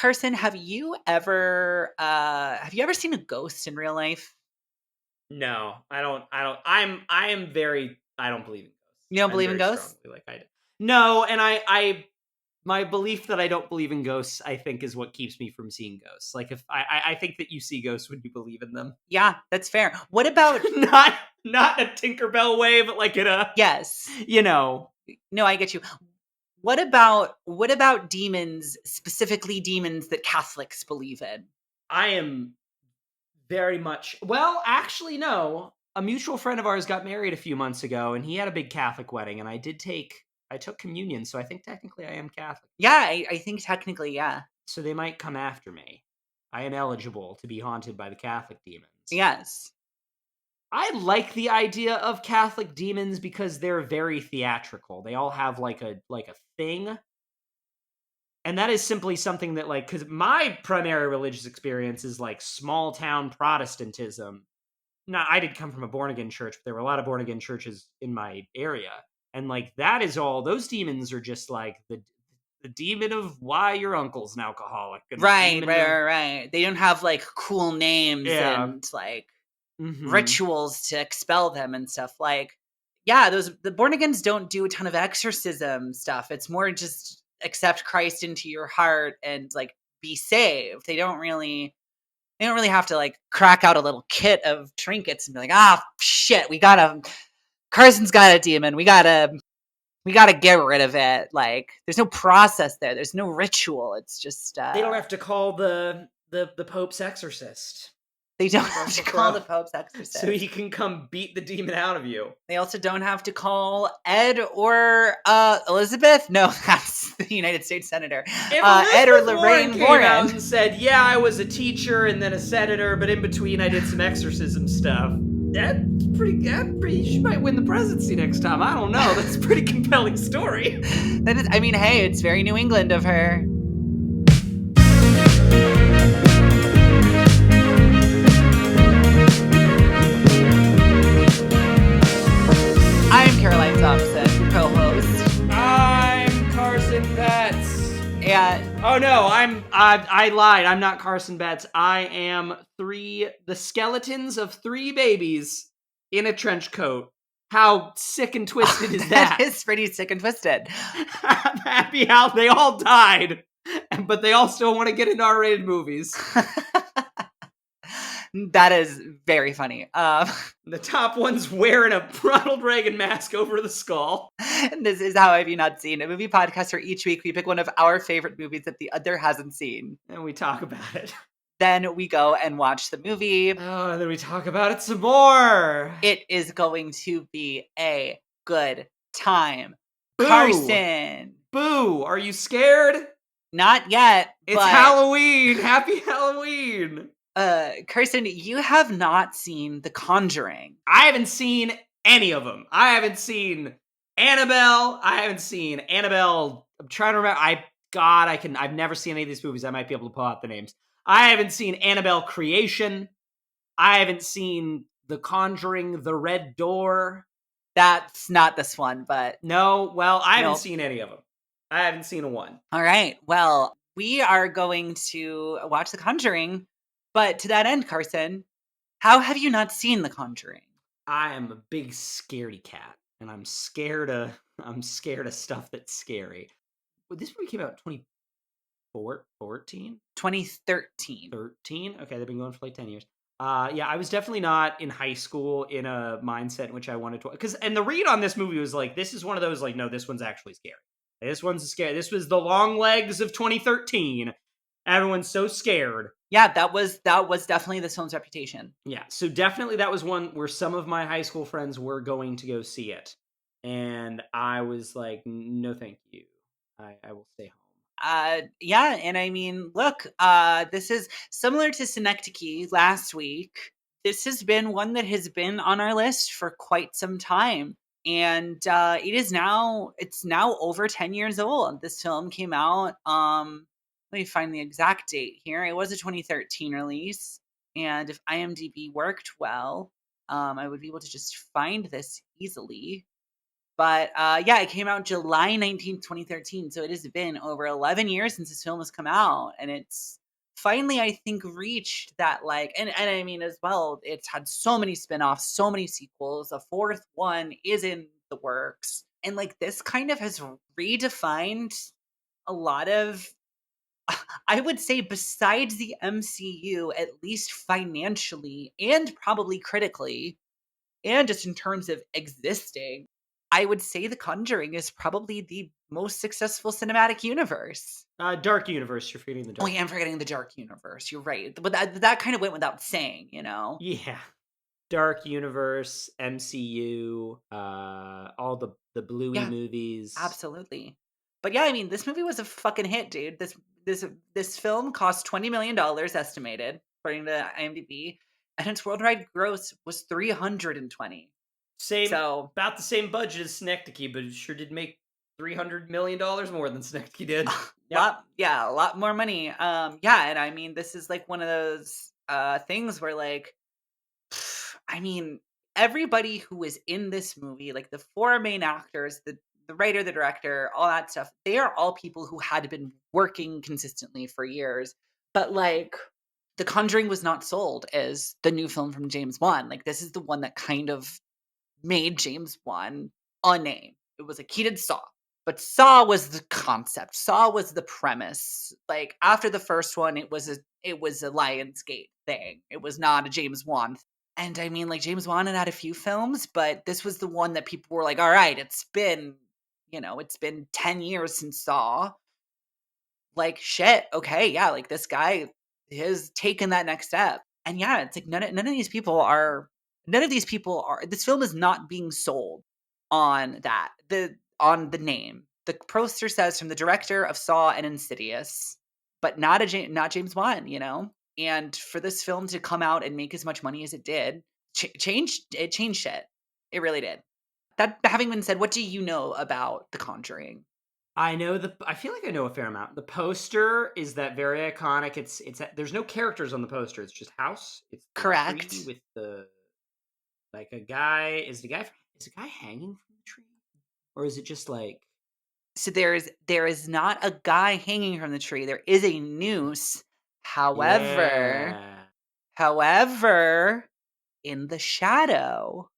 Carson, have you ever seen a ghost in real life? No, I don't. I don't believe in ghosts. You don't I'm believe in very ghosts? strongly like I do. No, and my belief that I don't believe in ghosts, I think, is what keeps me from seeing ghosts. Like, if I think that you see ghosts when you believe in them. Yeah, that's fair. What about not not in a Tinkerbell way, but like in a, yes. you know, No, I get you. What about demons, specifically demons that Catholics believe in? I am very much. Well, actually, no. A mutual friend of ours got married a few months ago, and he had a big Catholic wedding, and I took communion, so I think technically I am Catholic. Yeah, I think technically, yeah. So they might come after me. I am eligible to be haunted by the Catholic demons. Yes. I like the idea of Catholic demons because they're very theatrical. They all have like a thing. And that is simply something that, like, because my primary religious experience is like small town Protestantism. Now, I did come from a born again church, but there were a lot of born again churches in my area. And like that is all those demons are just like the demon of why your uncle's an alcoholic and the Right, demon right, of, right, right. They don't have like cool names yeah. and like Mhm. rituals to expel them and stuff. Like, yeah, the born agains don't do a ton of exorcism stuff. It's more just accept Christ into your heart and like be saved. They don't really have to like crack out a little kit of trinkets and be like, ah, shit, Carson's got a demon. We gotta get rid of it. Like, there's no process there. There's no ritual. It's just They don't have to call the Pope's exorcist they don't have to call the Pope's so exorcist. he can come beat the demon out of you. They also don't have to call Ed or Elizabeth. No, that's the United States Senator. If Ed or Elizabeth Warren Lorraine came out Warren. and said, "Yeah, I was a teacher and then a senator, but in between I did some exorcism stuff," that's pretty good. She might win the presidency next time. I don't know. That's a pretty compelling story. That is, I mean, hey, it's very New England of her. I'm Caroline Thompson, your co-host. I'm Carson Betts. And Oh no, I lied. I'm not Carson Betts. I am the skeletons of 3 babies in a trench coat. How sick and twisted is that? that is pretty sick and twisted. I'm happy how they all died, but they all still want to get into R-rated movies. That is very funny. The top one's wearing a Ronald Reagan mask over the skull. This is How Have You Not Seen, a movie podcast where each week we pick one of our favorite movies that the other hasn't seen. And we talk about it. Then we go and watch the movie. Oh, and then we talk about it some more. It is going to be a good time. Boo. Carson. Boo! Are you scared? Not yet. It's Halloween! Happy Halloween! Carson, you have not seen The Conjuring. I haven't seen any of them. I haven't seen Annabelle. I haven't seen Annabelle. I'm trying to remember. I've never seen any of these movies. I might be able to pull out the names. I haven't seen Annabelle Creation. I haven't seen The Conjuring, The Red Door. That's not this one, but... No, well, I haven't Nope. seen any of them. I haven't seen a one. All right. Well, we are going to watch The Conjuring. But to that end, Carson, how have you not seen The Conjuring? I am a big scaredy cat, and I'm scared of stuff that's scary. Well, this movie came out in 2014? 2013. 13? Okay, they've been going for like 10 years. Yeah, I was definitely not in high school in a mindset in which I wanted to... And the read on this movie was like, this is one of those, like, no, this one's actually scary. This one's scary. This was the long legs of 2013. Everyone's so scared. Yeah, that was definitely this film's reputation. Yeah, so definitely that was one where some of my high school friends were going to go see it. And I was like, no, thank you. I will stay home. Yeah, and I mean, look, this is similar to Synecdoche last week. This has been one that has been on our list for quite some time. And it's now over 10 years old. This film came out, let me find the exact date here. It was a 2013 release. And if IMDb worked well, I would be able to just find this easily. But yeah, it came out July 19th, 2013. So it has been over 11 years since this film has come out. And it's finally, I think, reached that, like, and I mean, as well, it's had so many spin-offs, so many sequels. A fourth one is in the works. And like this kind of has redefined a lot of, I would say, besides the MCU, at least financially and probably critically, and just in terms of existing, I would say The Conjuring is probably the most successful cinematic universe. Dark universe. You're forgetting the Oh, dark. yeah, I'm forgetting the dark universe. You're right. But that kind of went without saying, you know? Yeah, dark universe, MCU, all the Bluey Yeah, movies. absolutely. But yeah, I mean, this movie was a fucking hit, dude. This film cost $20 million estimated, according to IMDb, and its worldwide gross was 320. Same, So about the same budget as Synecdoche, but it sure did make $300 million more than Synecdoche did. Yep. a lot more money. Yeah, and I mean, this is like one of those things where, like, I mean, everybody who is in this movie, like the four main actors, the writer, the director, all that stuff, they are all people who had been working consistently for years. But like The Conjuring was not sold as the new film from James Wan. Like this is the one that kind of made James Wan a name. It was like he did Saw, but Saw was the concept. Saw was the premise. Like after the first one, it was a Lionsgate thing. It was not a James Wan. And I mean, like James Wan had a few films, but this was the one that people were like, "All right, it's been, it's been 10 years since Saw. Like shit, okay, yeah, like this guy has taken that next step." And yeah, it's like none of these people are this film is not being sold on the name. The poster says from the director of Saw and Insidious, but not James Wan, you know? And for this film to come out and make as much money as it did, changed shit. It really did. That having been said, what do you know about The Conjuring? I feel like I know a fair amount. The poster is that very iconic. There's no characters on the poster. It's just house. It's the tree Correct. with the like a guy. Is the guy hanging from the tree, or is it just like So there is not a guy hanging from the tree. There is a noose. However, yeah? however, in the shadow,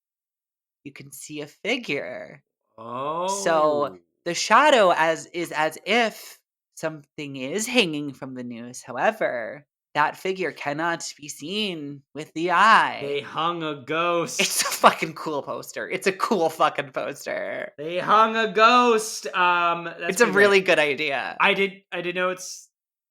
you can see a figure. So Oh, the shadow as if something is hanging from the noose. However, that figure cannot be seen with the they eye. hung a It's a ghost. fucking cool poster. It's a cool fucking poster. They hung a ghost. That's It's a pretty great. really good idea. I did know it's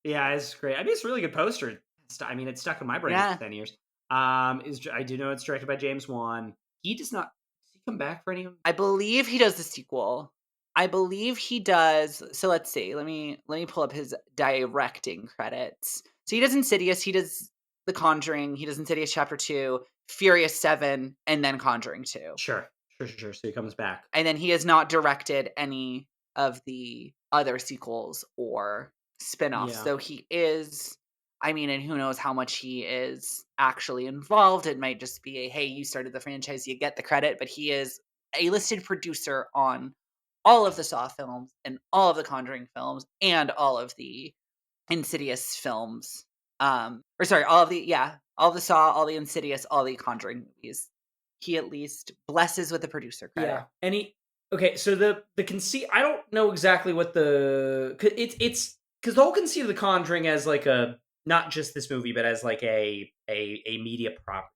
yeah, it's great. I mean, it's a really good poster. I mean, it's stuck in my brain for Yeah. 10 years. I do know it's directed by James Wan. He does not does he come back for any of I believe he does the sequel. I believe he does. So let's see. Let me pull up his directing credits. So he does Insidious, he does The Conjuring, he does Insidious Chapter 2, Furious 7, and then Conjuring 2. Sure. So he comes back. And then he has not directed any of the other sequels or spin-offs. Yeah. So he is, I mean, and who knows how much he is actually involved. It might just be a, hey, you started the franchise, you get the credit, but he is a listed producer on all of the Saw films and all of the Conjuring films and all of the Insidious films. Or sorry, all of the Saw, all the Insidious, all the Conjuring movies. He at least blesses with the producer credit. Yeah. And he okay, so the conceit I don't know exactly what it's because the whole conceit of The Conjuring as like a not just this movie, but as like a media property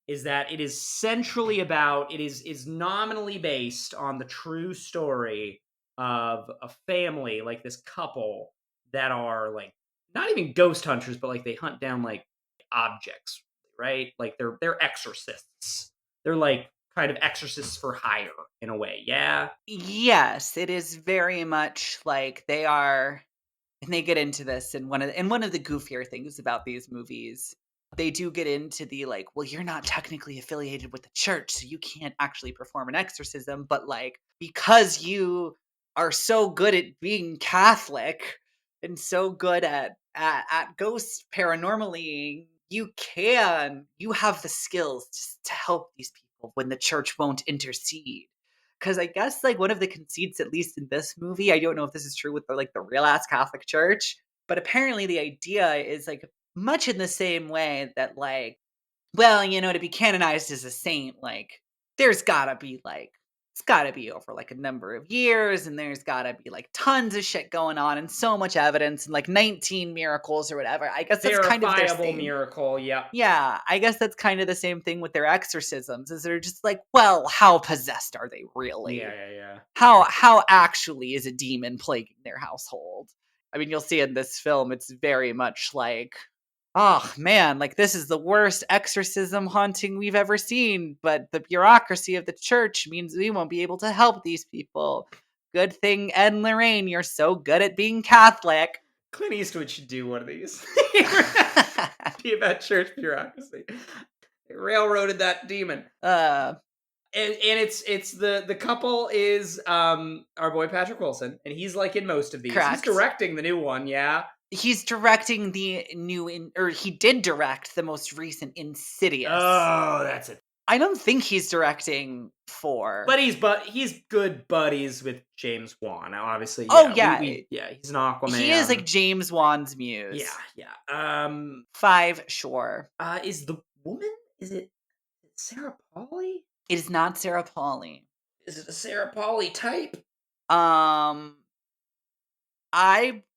is that it is centrally about it is nominally based on the true story of a family like this couple that are like not even ghost hunters but like they hunt down like objects, right? Like they're exorcists. They're like kind of exorcists for hire in a way. Yeah. Yes, it is very much like they are, and they get into this in one of the goofier things about these movies. They do get into the like, well, you're not technically affiliated with the church, so you can't actually perform an exorcism, but like because you are so good at being Catholic and so good at ghost paranormally, you have the skills to help these people when the church won't intercede. because I guess like one of the conceits, at least in this movie, I don't know if this is true with the real ass Catholic Church, but apparently the idea is like much in the same way that like, well, to be canonized as a saint, like there's gotta be like it's gotta be over like a number of years, and there's gotta be like tons of shit going on and so much evidence and like 19 miracles or whatever. I guess that's kind of their Verifiable same. miracle, yep. Yeah, I guess that's kind of the same thing with their exorcisms, is they're just like, well, how possessed are they Yeah, really? yeah, yeah. How actually is a demon plaguing their household? I mean, you'll see in this film, it's very much like, oh man, like this is the worst exorcism haunting we've ever seen, but the bureaucracy of the church means we won't be able to help these people. Good thing, Ed and Lorraine, you're so good at being Catholic. Clint Eastwood should do one of these. Be about church bureaucracy. They railroaded that demon. uh And it's the couple is our boy Patrick Wilson, and he's like in most of these. He's Correct. directing the new one, yeah. He's directing or he did direct the most recent Insidious. Oh, that's it. I don't think he's directing 4. But he's good buddies with James Wan. Now, obviously, yeah, Oh, yeah. he's an Aquaman. He is like James Wan's muse. Yeah. 5, sure. Is the woman? Is it Sarah Pauli? It is not Sarah Pauli. Is it a Sarah Pauli type? I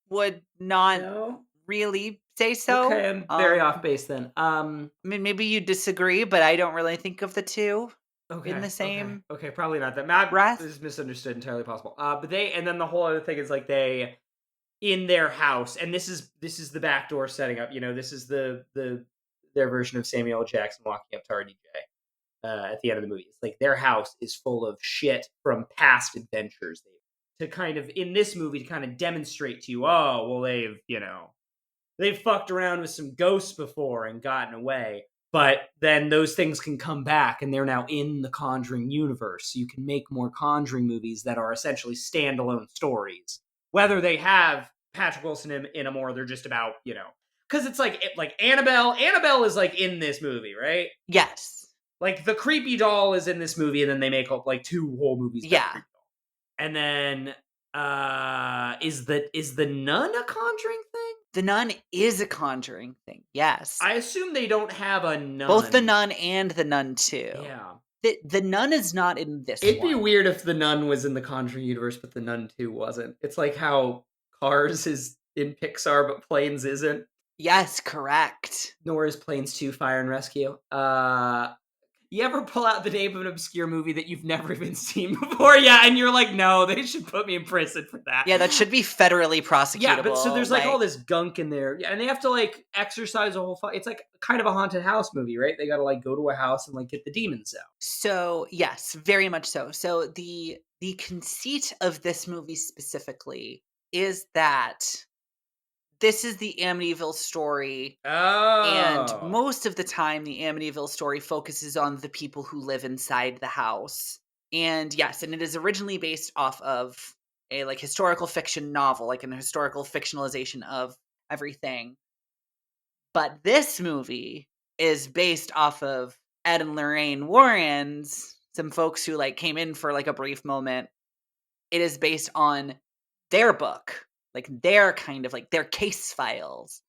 would not No. really say so. Okay, I'm very off base then. I mean, maybe you disagree, but I don't really think of the two in the same. Okay, probably not that. Matt breath. is misunderstood, entirely possible. But and then the whole other thing is like they in their house, and this is the backdoor setting up. This is their version of Samuel L. Jackson walking up to RDJ at the end of the movie. It's like their house is full of shit from past adventures. To kind of in this movie to kind of demonstrate to you, oh well, they've fucked around with some ghosts before and gotten away. But then those things can come back, and they're now in the Conjuring universe. So you can make more Conjuring movies that are essentially standalone stories. Whether they have Patrick Wilson in them, or they're just about, because it's like Annabelle. Annabelle is like in this movie, right? Yes. Like the creepy doll is in this movie, and then they make up like 2 whole movies. Yeah. And then is the nun a Conjuring thing? The Nun is a Conjuring thing. Yes. I assume they don't have a nun. Both the Nun and the Nun 2. Yeah. The Nun is not in this It'd one. be weird if the Nun was in the Conjuring universe, but the Nun 2 wasn't. It's like how Cars is in Pixar, but Planes isn't. Yes, correct. Nor is Planes 2 Fire and Rescue. You ever pull out the name of an obscure movie that you've never even seen before? Yeah, and you're like, no, they should put me in prison for that. Yeah, that should be federally prosecutable. Yeah, but so there's like all this gunk in there. Yeah, and they have to like exercise a whole it's like kind of a haunted house movie, right? They gotta like go to a house and like get the demons out. So yes, very much so. So the conceit of this movie specifically is that this is the Amityville story. Oh. And most of the time, the Amityville story focuses on the people who live inside the house. And yes, and it is originally based off of a like historical fiction novel, like an historical fictionalization of everything. But this movie is based off of Ed and Lorraine Warren's, some folks who like came in for like a brief moment. It is based on their book, like their kind of like their case files.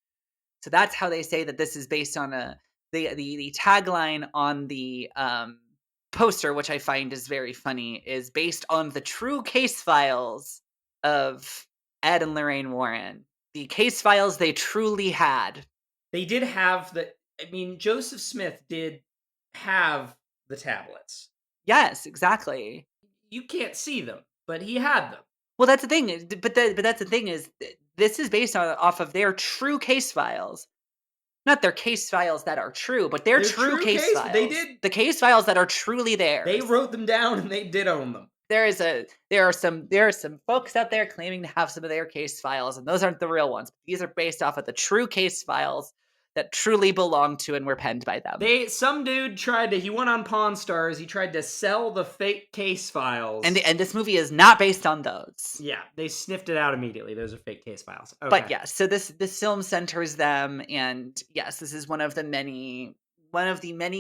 So that's how they say that this is based on the tagline on the poster, which I find is very funny, is based on the true case files of Ed and Lorraine Warren. The case files they truly had. They did have Joseph Smith did have the tablets. Yes, exactly. You can't see them, but he had them. Well, that's the thing. But that's the thing is, this is based off of their true case files. Not their case files that are true, but their true case files. They did the case files that are truly theirs. They wrote them down and they did own them. There are some folks out there claiming to have some of their case files, and those aren't the real ones. These are based off of the true case files that truly belong to and were penned by them. Some dude he went on Pawn Stars, he tried to sell the fake case files. And this movie is not based on those. Yeah, they sniffed it out immediately. Those are fake case files. Okay. But yes, so this film centers them, and yes, this is one of the many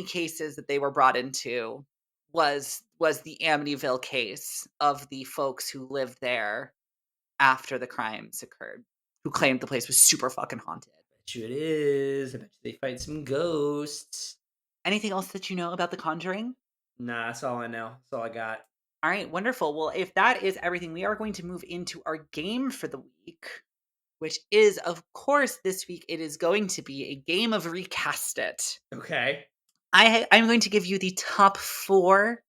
cases that they were brought into was the Amityville case of the folks who lived there after the crimes occurred, who claimed the place was super fucking haunted. Bet you it is. I bet you they fight some ghosts. Anything else that you know about The Conjuring? Nah, that's all I know. That's all I got. All right, wonderful. Well, if that is everything, we are going to move into our game for the week, which is, of course, this week it is going to be a game of Recast It. Okay. I'm going to give you the top 4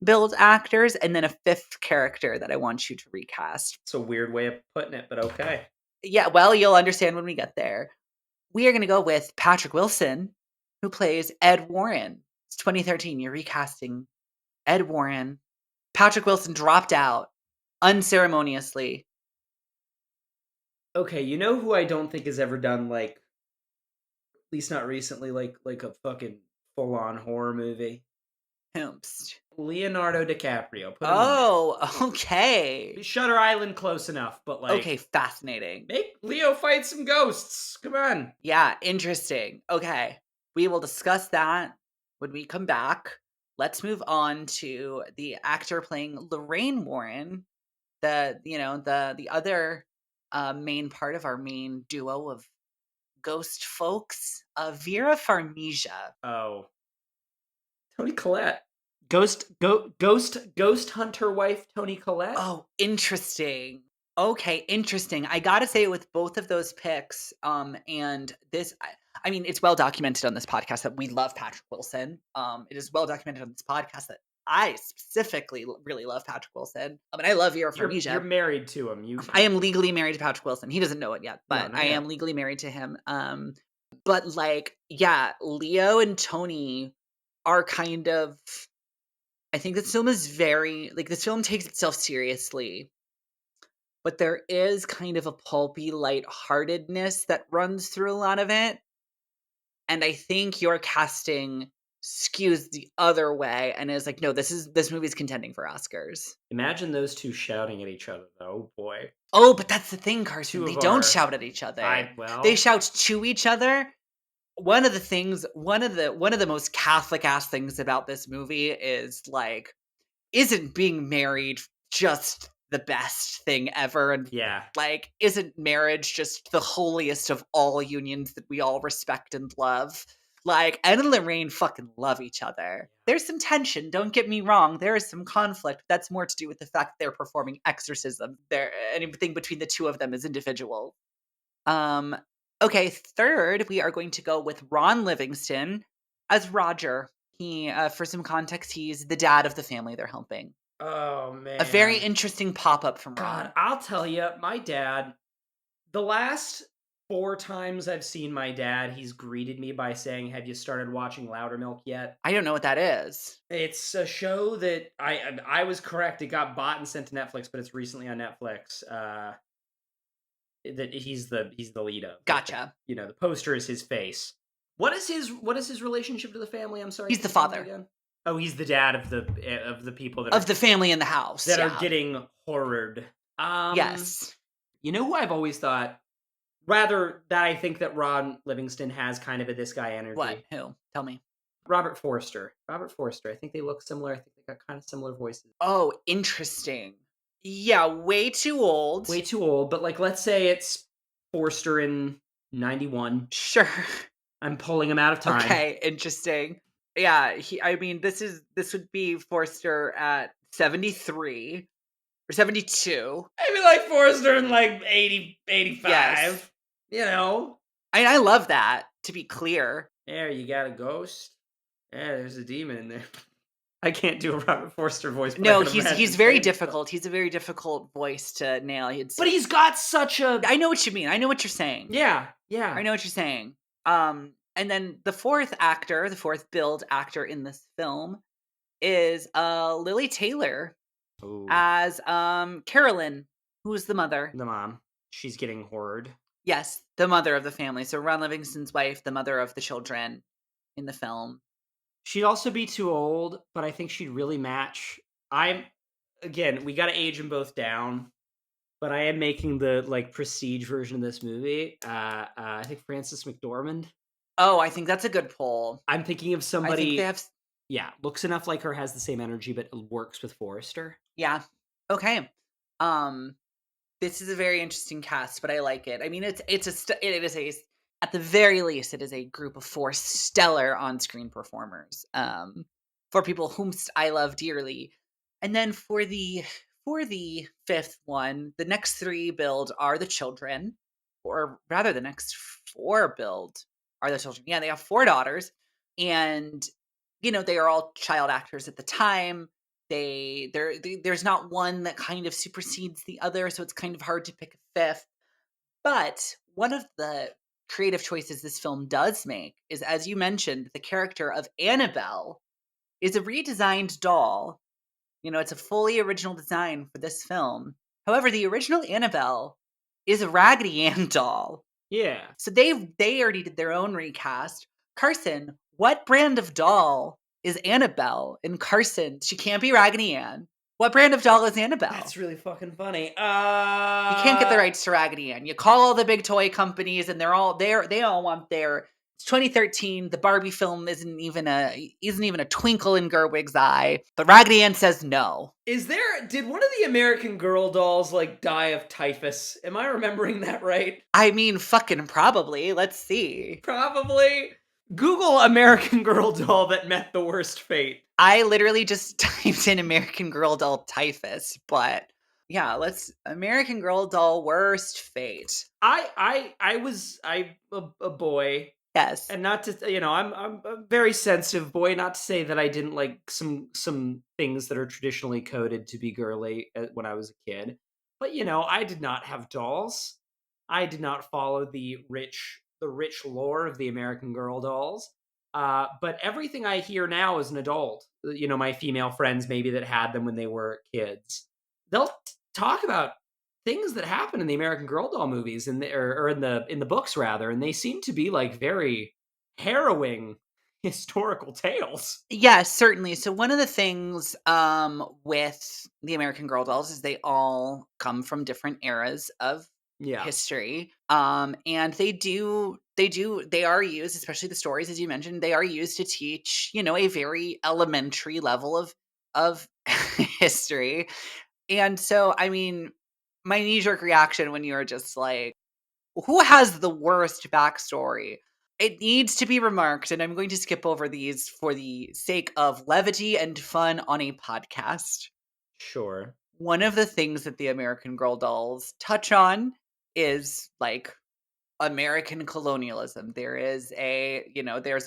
build actors and then a 5th character that I want you to recast. It's a weird way of putting it, but okay. Yeah, well, you'll understand when we get there. We are going to go with Patrick Wilson, who plays Ed Warren. It's 2013. You're recasting Ed Warren. Patrick Wilson dropped out unceremoniously. Okay, you know who I don't think has ever done, like, at least not recently, like a fucking full-on horror movie? Oops. Leonardo DiCaprio. Put him in there. Oh, okay. Shutter Island close enough, but like, Okay, fascinating. make Leo fight some ghosts. Come on. Yeah, interesting. Okay. We will discuss that when we come back. Let's move on to the actor playing Lorraine Warren, the other main part of our main duo of ghost folks, Vera Farmiga. Oh, Tony Collette. Ghost hunter wife Tony Collette. Oh, interesting. Okay, interesting. I gotta say, with both of those picks, and this, I mean, it's well documented on this podcast that we love Patrick Wilson. It is well documented on this podcast that I specifically really love Patrick Wilson. I mean, I love Vera Farmiga. You're married to him. I am legally married to Patrick Wilson. He doesn't know it yet, but No, I am legally married to him. But like, yeah, Leo and Tony are kind of. I think this film is very like this film takes itself seriously, but there is kind of a pulpy lightheartedness that runs through a lot of it. And I think your casting skews the other way and is like, no, this movie's contending for Oscars. Imagine those two shouting at each other, though. Oh boy. Oh, but that's the thing, Carson. Two They of don't our- shout at each other. Well, They shout to each other. One of the most Catholic ass things about this movie is like, isn't being married just the best thing ever? And yeah. like, isn't marriage just the holiest of all unions that we all respect and love? Like, Ed and Lorraine fucking love each other. There's some tension, don't get me wrong. There is some conflict. That's more to do with the fact that they're performing exorcism. Anything between the two of them is individual. Okay, third, we are going to go with Ron Livingston as Roger. He, for some context, he's the dad of the family they're helping. Oh man. A very interesting pop-up from Ron. God, I'll tell you, my dad, the last 4 times I've seen my dad, he's greeted me by saying, "Have you started watching Loudermilk yet?" I don't know what that is. It's a show that I was correct. It got bought and sent to Netflix, but it's recently on Netflix. That he's the lead of. Gotcha. You know, the poster is his face. What is his relationship to the family? I'm sorry. He's the father. Again? Oh, he's the dad of the people that Of the family in the house. that yeah. are getting horrored. Yes. You know who I've always thought, rather that I think that Ron Livingston has kind of a this guy energy. What? Who? Tell me. Robert Forster. I think they look similar. I think they got kind of similar voices. Oh, interesting. Yeah, way too old. Way too old, but like, let's say it's Forster in 91. Sure. I'm pulling him out of time. Okay, interesting. Yeah, this would be Forster at 73 or 72. Maybe like Forster in like 80, 85. Yes. You know? I love that, to be clear. There, you got a ghost. Yeah, there's a demon in there. I can't do a Robert Forster voice. But No, I can imagine he's very saying difficult. He's a very difficult voice to nail. But he's got such a... I know what you mean. I know what you're saying. Yeah. I know what you're saying. And then the fourth build actor in this film is Lily Taylor Ooh. as Carolyn, who's the mother. The mom. She's getting horrored. Yes, the mother of the family. So Ron Livingston's wife, the mother of the children in the film. She'd also be too old, but I think she'd really match. Again, we got to age them both down, but I am making the like prestige version of this movie. I think Frances McDormand. Oh, I think that's a good poll. I'm thinking of I somebody. think they have. Yeah, looks enough like her, has the same energy, but works with Forrester. Yeah. Okay. Um, this is a very interesting cast, but I like it. I mean, it is a at the very least, it is a group of 4 stellar on-screen performers. For people whom I love dearly. And then for the 5th one, the next 3 build are the children, or rather the next 4 build are the children. Yeah, they have 4 daughters, and they are all child actors at the time. There's not one that kind of supersedes the other, so it's kind of hard to pick a 5th. But one of the creative choices this film does make is, as you mentioned, the character of Annabelle is a redesigned doll. It's a fully original design for this film. However, the original Annabelle is a Raggedy Ann doll. Yeah. So they already did their own recast. Carson, what brand of doll is Annabelle? And Carson, she can't be Raggedy Ann. What brand of doll is Annabelle? That's really fucking funny. You can't get the rights to Raggedy Ann. You call all the big toy companies, and they all want their. It's 2013. The Barbie film isn't even a twinkle in Gerwig's eye. But Raggedy Ann says no. Did one of the American Girl dolls like die of typhus? Am I remembering that right? I mean, fucking probably. Let's see. Probably. Google American Girl doll that met the worst fate. I literally just typed in American Girl doll typhus, but yeah, let's American Girl doll worst fate. I'm a boy, Yes. and not to I'm a very sensitive boy. Not to say that I didn't like some things that are traditionally coded to be girly when I was a kid, but I did not have dolls. I did not follow the rich lore of the American Girl dolls. But everything I hear now as an adult, my female friends maybe that had them when they were kids, they'll talk about things that happen in the American Girl doll movies or in the books rather, and they seem to be like very harrowing historical tales. Yes, certainly. So one of the things with the American Girl dolls is they all come from different eras of Yeah. history. And they are used, especially the stories as you mentioned, they are used to teach, a very elementary level of history. And so, I mean, my knee-jerk reaction when you're just like, who has the worst backstory? It needs to be remarked, and I'm going to skip over these for the sake of levity and fun on a podcast. Sure. One of the things that the American Girl dolls touch on is like American colonialism. There's a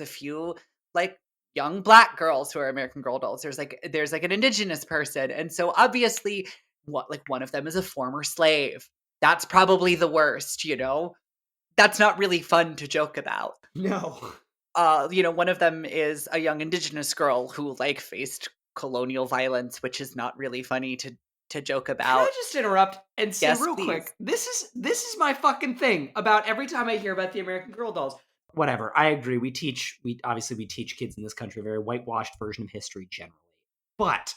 few like young black girls who are American Girl dolls. There's like an indigenous person, and so obviously, one of them is a former slave. That's probably the worst. That's not really fun to joke about. No. One of them is a young indigenous girl who like faced colonial violence, which is not really funny to joke Can about. I just interrupt and say Yes, real please. quick? This is my fucking thing about every time I hear about the American Girl dolls. Whatever. I agree. We teach kids in this country a very whitewashed version of history generally. But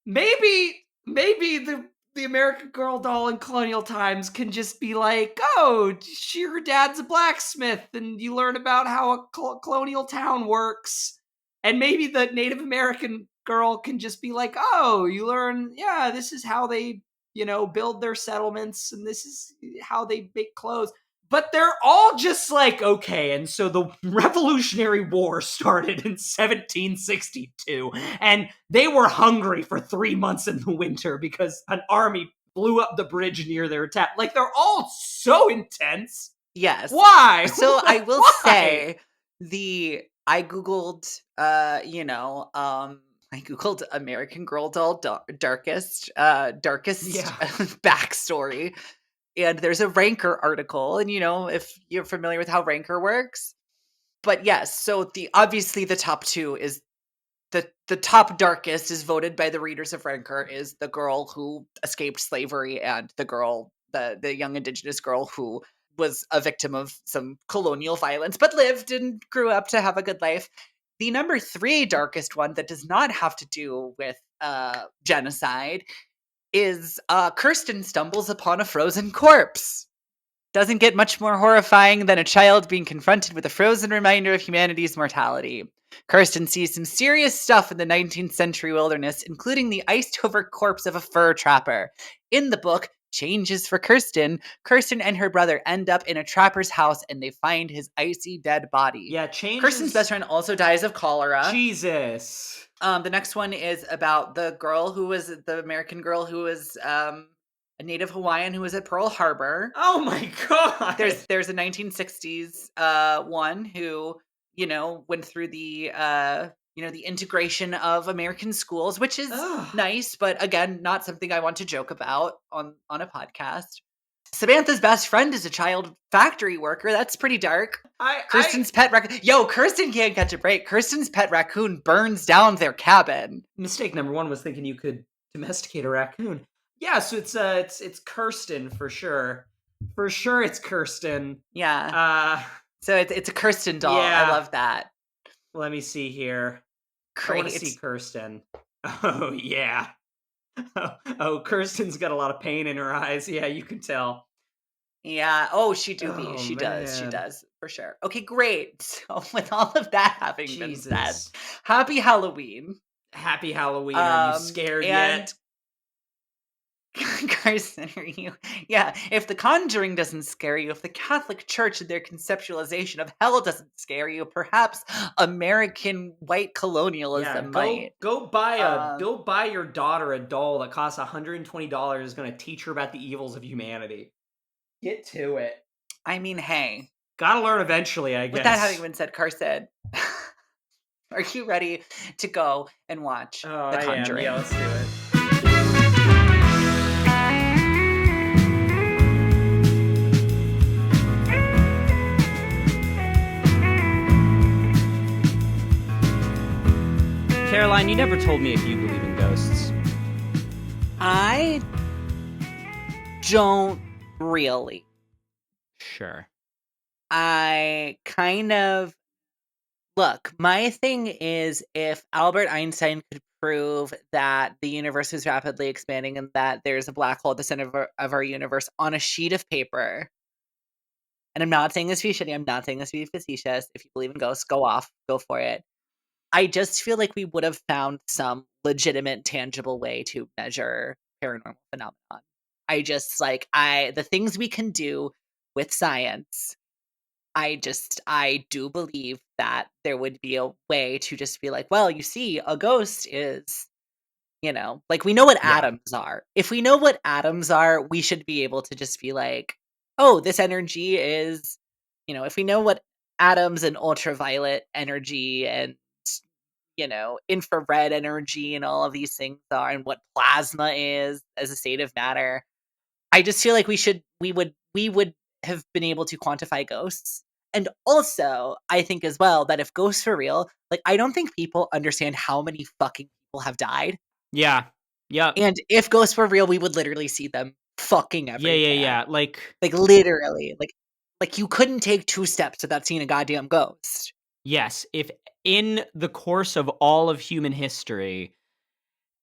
maybe the American Girl doll in colonial times can just be like, oh, your dad's a blacksmith, and you learn about how a colonial town works. And maybe the Native American girl can just be like, oh, you learn, yeah, this is how they, build their settlements, and this is how they make clothes. But they're all just like, okay, and so the Revolutionary War started in 1762, and they were hungry for 3 months in the winter because an army blew up the bridge near their town. Like, they're all so intense. Yes. Why? So I will Why? say I Googled, I Googled American Girl doll darkest Yeah. backstory. And there's a Ranker article. And if you're familiar with how Ranker works. But yes, so obviously the top 2 is the top darkest is voted by the readers of Ranker is the girl who escaped slavery and the young indigenous girl who was a victim of some colonial violence but lived and grew up to have a good life. The number 3 darkest one that does not have to do with genocide is Kirsten stumbles upon a frozen corpse. Doesn't get much more horrifying than a child being confronted with a frozen reminder of humanity's mortality. Kirsten sees some serious stuff in the 19th century wilderness, including the iced-over corpse of a fur trapper. In the book, Changes for Kirsten, Kirsten and her brother end up in a trapper's house and they find his icy dead body. Yeah, Kirsten's best friend also dies of cholera. Jesus. The next one is about the American girl who was a native Hawaiian who was at Pearl Harbor. Oh my god. There's a 1960s one who, went through the the integration of American schools, which is nice, but again, not something I want to joke about on a podcast. Samantha's best friend is a child factory worker. That's pretty dark. Kirsten's pet raccoon. Yo, Kirsten can't catch a break. Kirsten's pet raccoon burns down their cabin. Mistake number one was thinking you could domesticate a raccoon. Yeah, so it's Kirsten for sure. For sure, it's Kirsten. Yeah. So it's a Kirsten doll. Yeah. I love that. Let me see here. Great. I want to see Kirsten. Oh yeah. Oh, Kirsten's got a lot of pain in her eyes. Yeah, you can tell. Yeah. Oh, she does. She does for sure. Okay, great. So with all of that having been said, happy Halloween. Happy Halloween. Are you scared yet? Carson, are you? Yeah. If the Conjuring doesn't scare you, if the Catholic Church and their conceptualization of hell doesn't scare you, perhaps American white colonialism might. Go buy your daughter a doll that costs $120 is going to teach her about the evils of humanity. Get to it. I mean, hey. Gotta learn eventually, I guess. With that having been said, Carson, are you ready to go and watch The Conjuring? Yeah, let's do it. Caroline, you never told me if you believe in ghosts. I don't really. Sure. I kind of... Look, my thing is if Albert Einstein could prove that the universe is rapidly expanding and that there's a black hole at the center of our universe on a sheet of paper, and I'm not saying this to be shitty, I'm not saying this to be facetious. If you believe in ghosts, go off, go for it. I just feel like we would have found some legitimate, tangible way to measure paranormal phenomenon. The things we can do with science, I do believe that there would be a way to just be like, well, you see, a ghost is, we know what atoms are. If we know what atoms are, we should be able to just be like, oh, this energy is, if we know what atoms and ultraviolet energy and infrared energy and all of these things are and what plasma is as a state of matter, I just feel like we would have been able to quantify ghosts. And also, I think as well that if ghosts were real, I don't think people understand how many fucking people have died. Yeah. Yeah. And if ghosts were real, we would literally see them fucking everywhere. Yeah. Literally. You couldn't take 2 steps without seeing a goddamn ghost. Yes, if in the course of all of human history,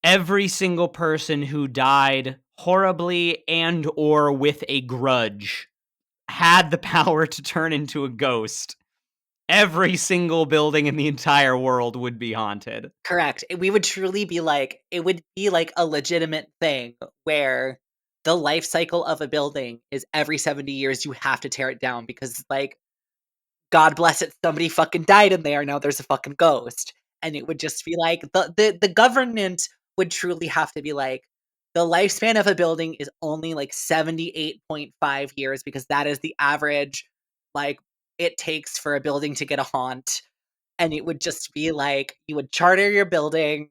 every single person who died horribly and or with a grudge had the power to turn into a ghost, every single building in the entire world would be haunted. Correct. We would truly be it would be a legitimate thing where the life cycle of a building is every 70 years you have to tear it down because God bless it, somebody fucking died in there, now there's a fucking ghost. And it would just be the government would truly have to be the lifespan of a building is only 78.5 years because that is the average it takes for a building to get a haunt. And it would just be you would charter your building,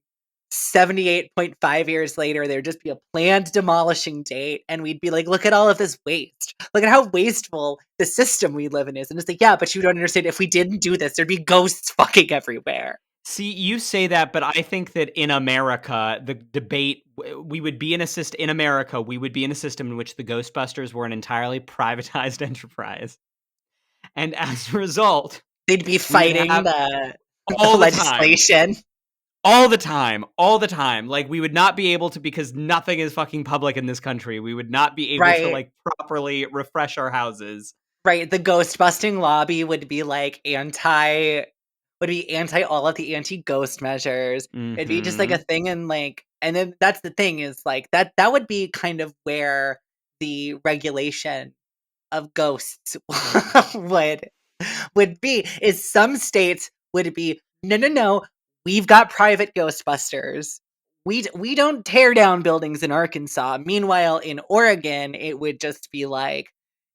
78.5 years later, there'd just be a planned demolishing date, and we'd be look at all of this waste. Look at how wasteful the system we live in is. And it's yeah, but you don't understand. If we didn't do this, there'd be ghosts fucking everywhere. See, you say that, but I think that in America, the debate, we would be in a system in which the Ghostbusters were an entirely privatized enterprise. And as a result, they'd be fighting the legislation. All the time. We would not be able to, because nothing is fucking public in this country. We would not be able to properly refresh our houses. Right. The ghost busting lobby would be anti would be anti all of the anti-ghost measures. It'd be just like a Mhm. thing and like and then that's the thing is like that would be kind of where the regulation of ghosts would would be is some states would be no no no we've got private ghostbusters we don't tear down buildings in Arkansas. Meanwhile in Oregon it would just be like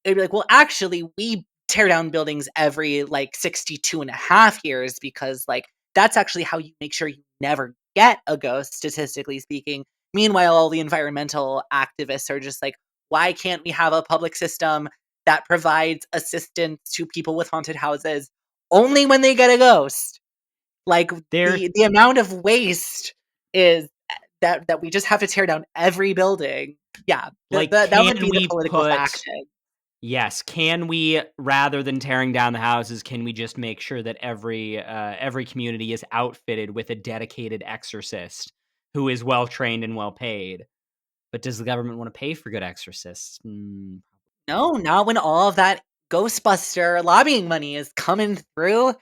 it'd be like well actually we tear down buildings every like 62 and a half years because like that's actually how you make sure you never get a ghost statistically speaking. Meanwhile all the environmental activists are just like why can't we have a public system that provides assistance to people with haunted houses only when they get a ghost. Like There the amount of waste is that we just have to tear down every building. Yeah, like, that would can be the we political put faction. yes, can we, rather than tearing down the houses, can we just make sure that every community is outfitted with a dedicated exorcist who is well trained and well paid? But does the government wanna pay for good exorcists? No, not when all of that Ghostbuster lobbying money is coming through. It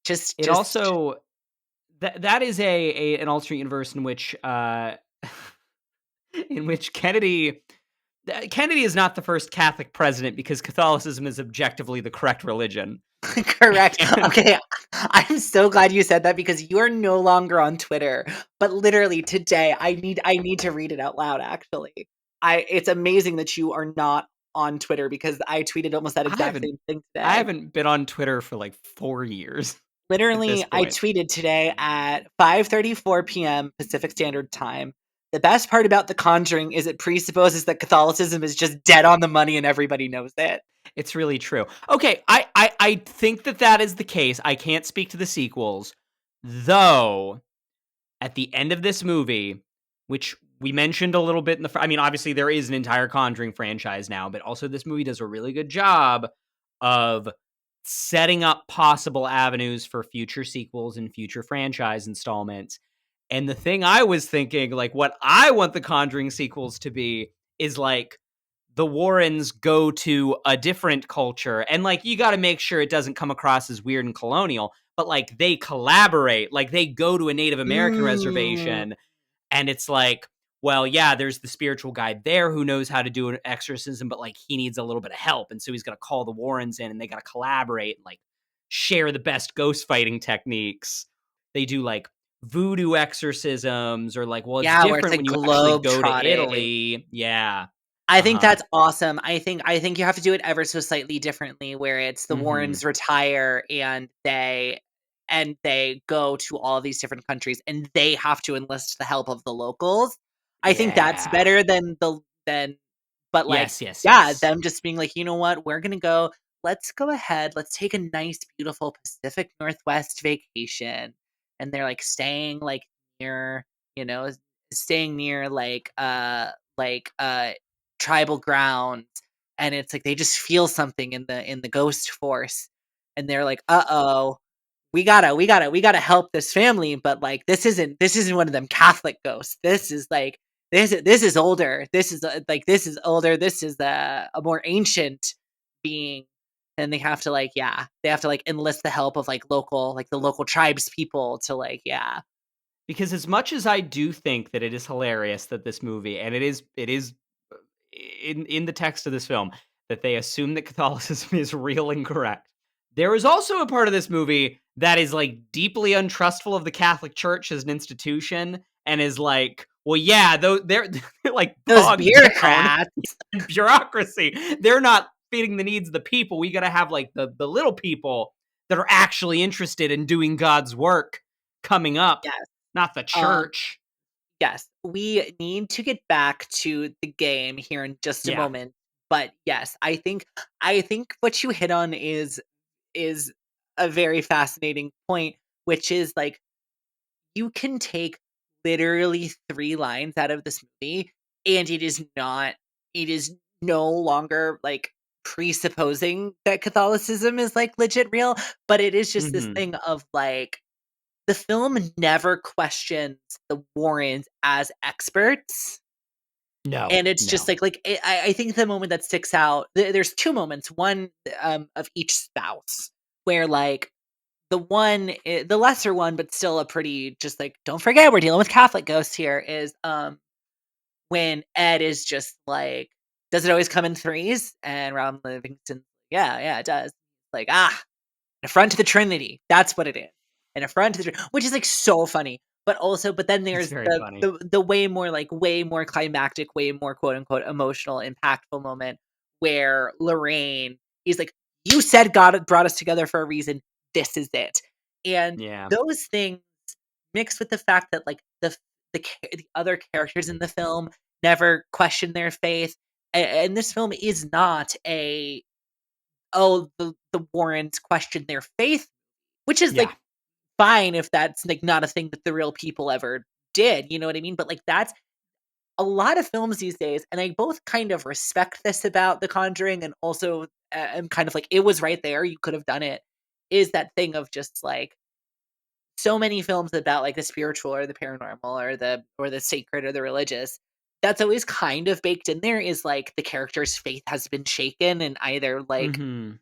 Just also that is an alternate universe in which, in which Kennedy is not the first Catholic president because Catholicism is objectively the correct religion. correct. And Okay, I'm so glad you said that because you are no longer on Twitter. But literally today, I need to read it out loud. Actually, I it's amazing that you are not on Twitter because I tweeted almost that I exact haven't same thing I today. haven't been on Twitter for like 4 years at this Literally, I point. tweeted today at 5:34 p.m. Pacific Standard Time. The best part about The Conjuring is it presupposes that Catholicism is just dead on the money and everybody knows it. It's really true. Okay, I think that is the case. I can't speak to the sequels, though. At the end of this movie, which we mentioned a little bit in the I mean, obviously there is an entire Conjuring franchise now, but also this movie does a really good job of setting up possible avenues for future sequels and future franchise installments. And the thing I was thinking, like what I want the Conjuring sequels to be is like the Warrens go to a different culture and like you got to make sure it doesn't come across as weird and colonial, but like they collaborate, like they go to a Native American Mm. reservation and it's like, well, yeah, there's the spiritual guide there who knows how to do an exorcism, but like he needs a little bit of help. And so he's going to call the Warrens in and they got to collaborate and like share the best ghost fighting techniques. They do like voodoo exorcisms or like, well, it's Yeah, where it's different like when you actually globe go to trotting. Italy. Yeah. I think Uh-huh. that's awesome. I think you have to do it ever so slightly differently where it's the Mhm. Warrens retire and they go to all these different countries and they have to enlist the help of the locals. I think that's Yeah. better than the than but like Yes, yes, yeah, yes. them just being like, "You know what? We're going to go let's go ahead. Let's take a nice beautiful Pacific Northwest vacation." And they're like staying like near, you know, staying near like tribal grounds and it's like they just feel something in the ghost force and they're like uh-oh we gotta help this family but like this isn't one of them Catholic ghosts. This is like this is older. This is a more ancient being and they have to like yeah they have to like enlist the help of like the local tribes people to like yeah Because as much as I do think that it is hilarious that this movie, and it is in the text of this film that they assume that Catholicism is real and correct. There is also a part of this movie that is like deeply untrustful of the Catholic Church as an institution and is like, well, yeah, though they're like those bogged down bureaucrats. in bureaucracy. They're not feeding the needs of the people. We got to have like the little people that are actually interested in doing God's work coming up, Yes. not the um church. Yes, we need to get back to the game here in just a Yeah. moment. But yes, I think what you hit on is a very fascinating point, which is like you can take literally 3 lines out of this movie and it is no longer like presupposing that Catholicism is like legit real, but it is just this Hmm. thing of like the film never questions the Warrens as experts, No, and it's just no. I think the moment that sticks out there's 2 moments, one, of each spouse where, like, the lesser one, but still a pretty just like, don't forget we're dealing with Catholic ghosts here, is when Ed is just like, does it always come in threes? And Ron Livingston, yeah, yeah, it does. Like, an affront to the Trinity. That's what it is. An affront to the which is like so funny. But then It's there's very the funny. the way more climactic, way more quote unquote emotional, impactful moment where Lorraine is like, "You said God brought us together for a reason. This is it." And Yeah. those things mixed with the fact that like the other characters in the film never question their faith, and this film is not a, oh, the Warrens question their faith, which is, Yeah. like, fine if that's, like, not a thing that the real people ever did, you know what I mean? But, like, that's a lot of films these days, and I both kind of respect this about The Conjuring and also, am kind of like, "It was right there, you could have done it," is that thing of just, like, so many films about, like, the spiritual or the paranormal or the sacred or the religious, that's always kind of baked in there is, like, the character's faith has been shaken and either, like, Mhm.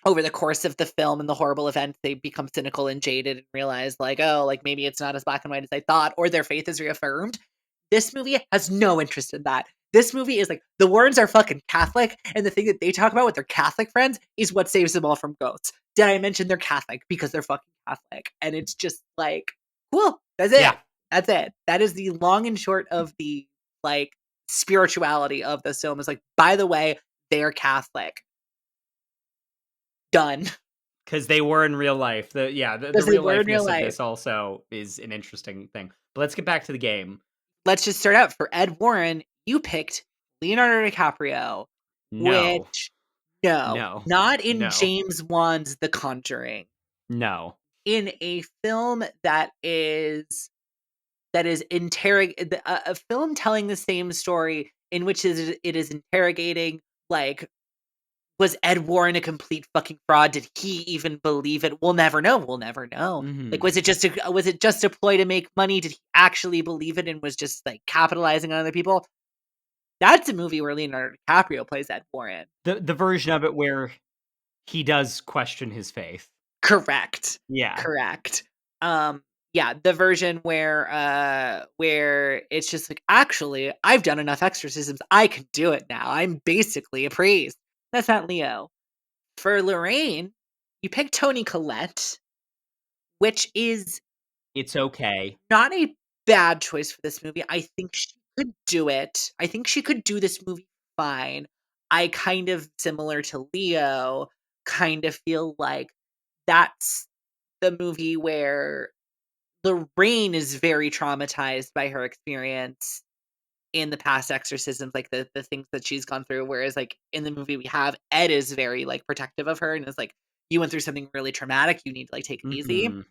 over the course of the film and the horrible events, they become cynical and jaded and realize like, oh, like maybe it's not as black and white as I thought, or their faith is reaffirmed. This movie has no interest in that. This movie is like the Warrens are fucking Catholic, and the thing that they talk about with their Catholic friends is what saves them all from ghosts. Did I mention they're Catholic because they're fucking Catholic? And it's just like, cool. That's it. Yeah. That's it. That is the long and short of the like spirituality of the film. Is like, by the way, they're Catholic. Done. Because they were in real life. The Because they real were in real lifeness of life. this also is an interesting thing. But let's get back to the game. Let's just start out. For Ed Warren, you picked Leonardo DiCaprio, No. which no, No. not in No. James Wan's The Conjuring. No. In a film that is a film telling the same story in which it is interrogating, like, was Ed Warren a complete fucking fraud? Did he even believe it? We'll never know. We'll never know. Like, Mhm. was it just a ploy to make money? Did he actually believe it and was just like capitalizing on other people? That's a movie where Leonardo DiCaprio plays Ed Warren. The version of it where he does question his faith. Correct. Yeah. Correct. Um, yeah, the version where it's just like, actually, I've done enough exorcisms. I can do it now. I'm basically a priest. That's not Leo. For Lorraine, you picked Toni Collette, which is It's okay. not a bad choice for this movie. I think she could do it. I think she could do this movie fine. I kind of, similar to Leo, kind of feel like that's the movie where Lorraine is very traumatized by her experience in the past exorcisms, like the things that she's gone through. Whereas, like in the movie we have, Ed is very like protective of her and is like, "You went through something really traumatic. You need to like take it easy." Mhm.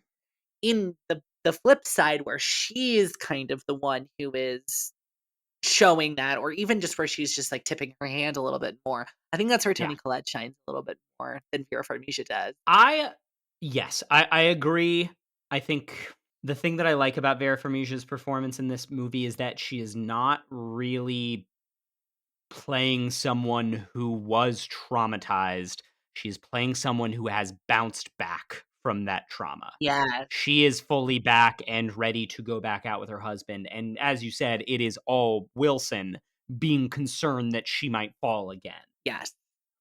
In the flip side, where she is kind of the one who is showing that, or even just where she's just like tipping her hand a little bit more. I think that's where Yeah. Toni Collette shines a little bit more than Vera Farmiga does. I Yes, I agree. I think the thing that I like about Vera Farmiga's performance in this movie is that she is not really playing someone who was traumatized. She's playing someone who has bounced back from that trauma. Yes, She is fully back and ready to go back out with her husband. And as you said, it is all Wilson being concerned that she might fall again, yes,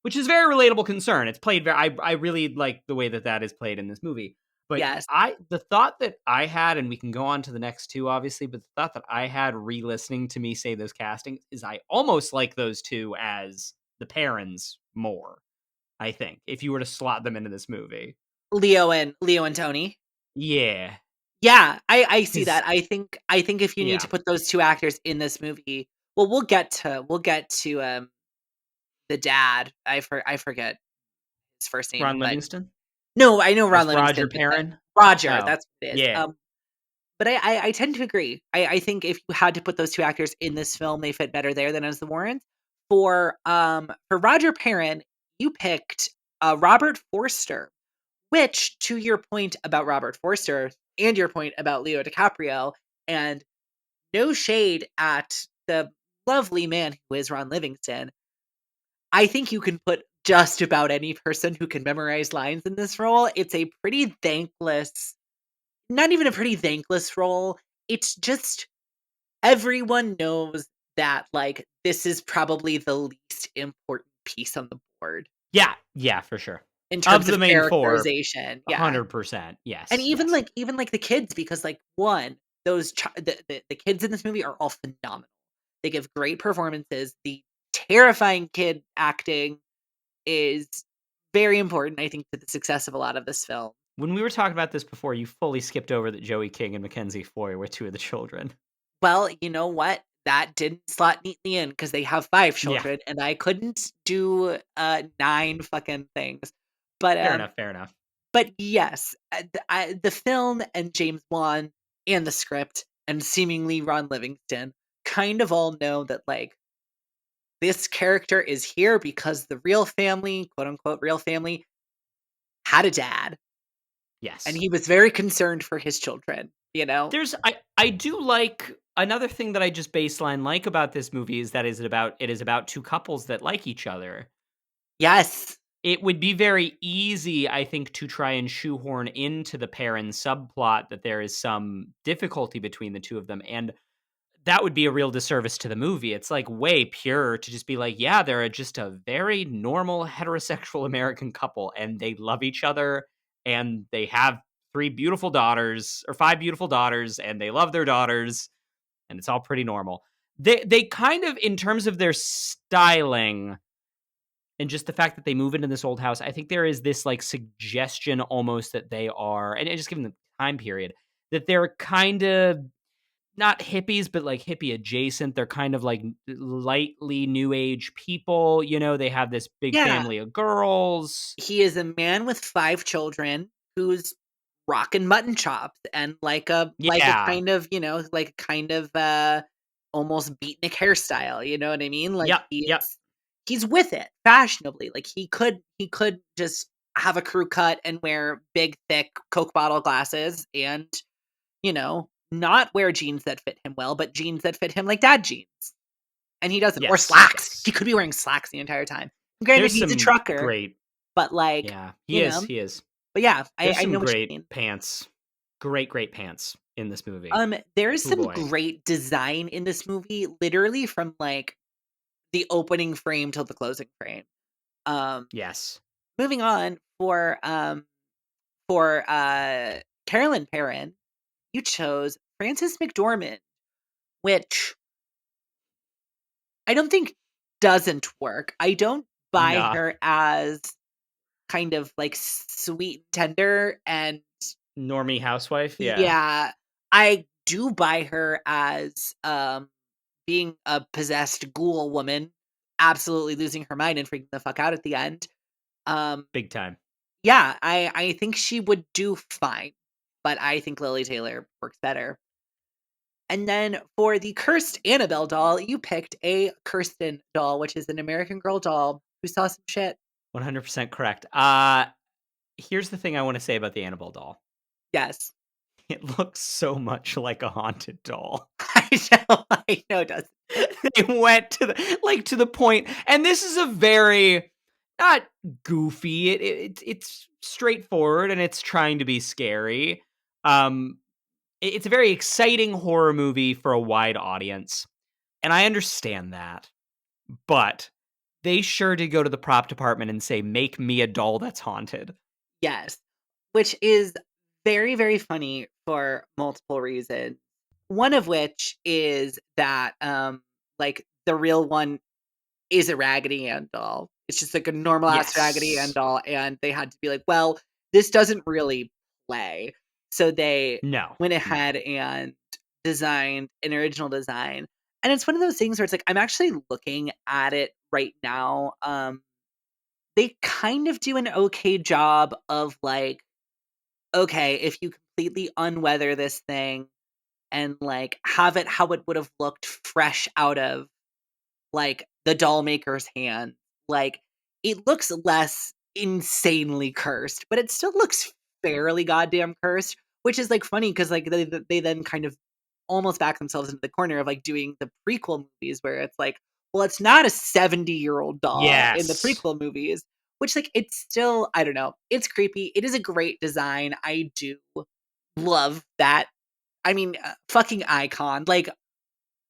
which is very relatable concern. It's played very. I really like the way that that is played in this movie. But yes. the thought that I had, and we can go on to the next two, obviously, but the thought that I had re-listening to me say those castings is I almost like those two as the parents more. I think if you were to slot them into this movie, Leo and Tony. yeah, Yeah, I see because that. I think if you need yeah, to put those 2 actors in this movie, well, we'll get to, the dad. I forget his first name, Ron but Livingston, no, I know Ron that's Roger Livingston, but Perrin. Roger, Oh, that's what it is. yeah, But I tend to agree. I think if you had to put those 2 actors in this film, they fit better there than as the Warrens. For Roger Perrin, you picked, Robert Forster. Which, to your point about Robert Forster and your point about Leo DiCaprio, and no shade at the lovely man who is Ron Livingston, I think you can put just about any person who can memorize lines in this role. It's a pretty thankless, not even a pretty thankless role. It's just everyone knows that like this is probably the least important piece on the board Yeah, for sure. in Of terms the of main 4, characterization. Yeah. 100%. And Yes, even yes. like the kids, because like one, those the kids in this movie are all phenomenal. They give great performances. The terrifying kid acting is very important, I think, to the success of a lot of this film. When we were talking about this before, you fully skipped over that Joey King and Mackenzie Foy were 2 of the children. Well, you know what? That didn't slot neatly in because they have 5 Yeah, children, and I couldn't do, 9 fucking things. But, fair enough, fair enough. but yes, the film and James Wan and the script and seemingly Ron Livingston kind of all know that, like, this character is here because the real family, quote unquote, "real family," had a dad, and Yes. he was very concerned for his children, you know? I do like another thing that I just baseline like about this movie is that it is about 2 couples that like each other. Yes. It would be very easy, I think, to try and shoehorn into the Perrin subplot that there is some difficulty between the 2 of them, and that would be a real disservice to the movie. It's, like, way pure to just be like, "Yeah, they're just a very normal heterosexual American couple, and they love each other, and they have 3 beautiful daughters or 5 beautiful daughters, and they love their daughters, and it's all pretty normal." They kind of in terms of their styling and just the fact that they move into this old house, I think there is this, like, suggestion almost that they are and just given the time period, that they're kinda not hippies, but, like, hippie adjacent. They're kind of, like, lightly new age people, they have this big Yeah. family of girls. He is a man with 5 children who's rocking mutton chops and like a Yeah. kind of, like kind of, almost beatnik hairstyle, you know what I mean? Like, Yep, yep. he's with it fashionably. Like, he could just have a crew cut and wear big, thick Coke bottle glasses and, not wear jeans that fit him well, but jeans that fit him like dad jeans, and he doesn't. Or Yes, slacks. He yes. could be wearing slacks the entire time. Granted, There's he's a some trucker, great but, like, Yeah, you know he is. but yeah, There's I some know what you great mean. pants. Great, great pants in this movie. There is Oh some boy. great design in this movie, literally from, like, the opening frame till the closing frame. Um, Yes. moving on for Carolyn Perrin, you chose Frances McDormand, which I don't think doesn't work. I don't buy Nah. her as kind of, like, sweet and tender, and Normie housewife, yeah. yeah, I do buy her as, being a possessed ghoul woman, absolutely losing her mind and freaking the fuck out at the end. Um, Big time. yeah, I think she would do fine, but I think Lily Taylor works better. And then for the cursed Annabelle doll, you picked a Kirsten doll, which is an American Girl doll who saw some shit. 100% correct. Here's the thing I wanna say about the Annabelle doll. Yes. It looks so much like a haunted doll. I know, doesn't it? They went to the point and this is a very not goofy, it's straightforward and it's trying to be scary. It's a very exciting horror movie for a wide audience, and I understand that, but they sure did go to the prop department and say, "Make me a doll that's haunted." Yes. Which is very, very funny for multiple reasons. One of which is that, like, the real one is a Raggedy Ann doll. It's just like a normal ass Raggedy Ann Yes. doll, and they had to be like, "Well, this doesn't really play." So they No, went no. ahead and designed an original design. And it's one of those things where it's like, I'm actually looking at it right now. They kind of do an okay job of like, okay, if you completely unweather this thing and like have it how it would have looked fresh out of like the doll maker's hand, like it looks less insanely cursed, but it still looks fairly goddamn cursed, which is like funny because like they then kind of almost back themselves into the corner of like doing the prequel movies where it's like, well, it's not a 70-year-old doll in the Yes. prequel movies, which like it's still, I don't know, it's creepy. It is a great design. I do love that. I mean, fucking icon. Like,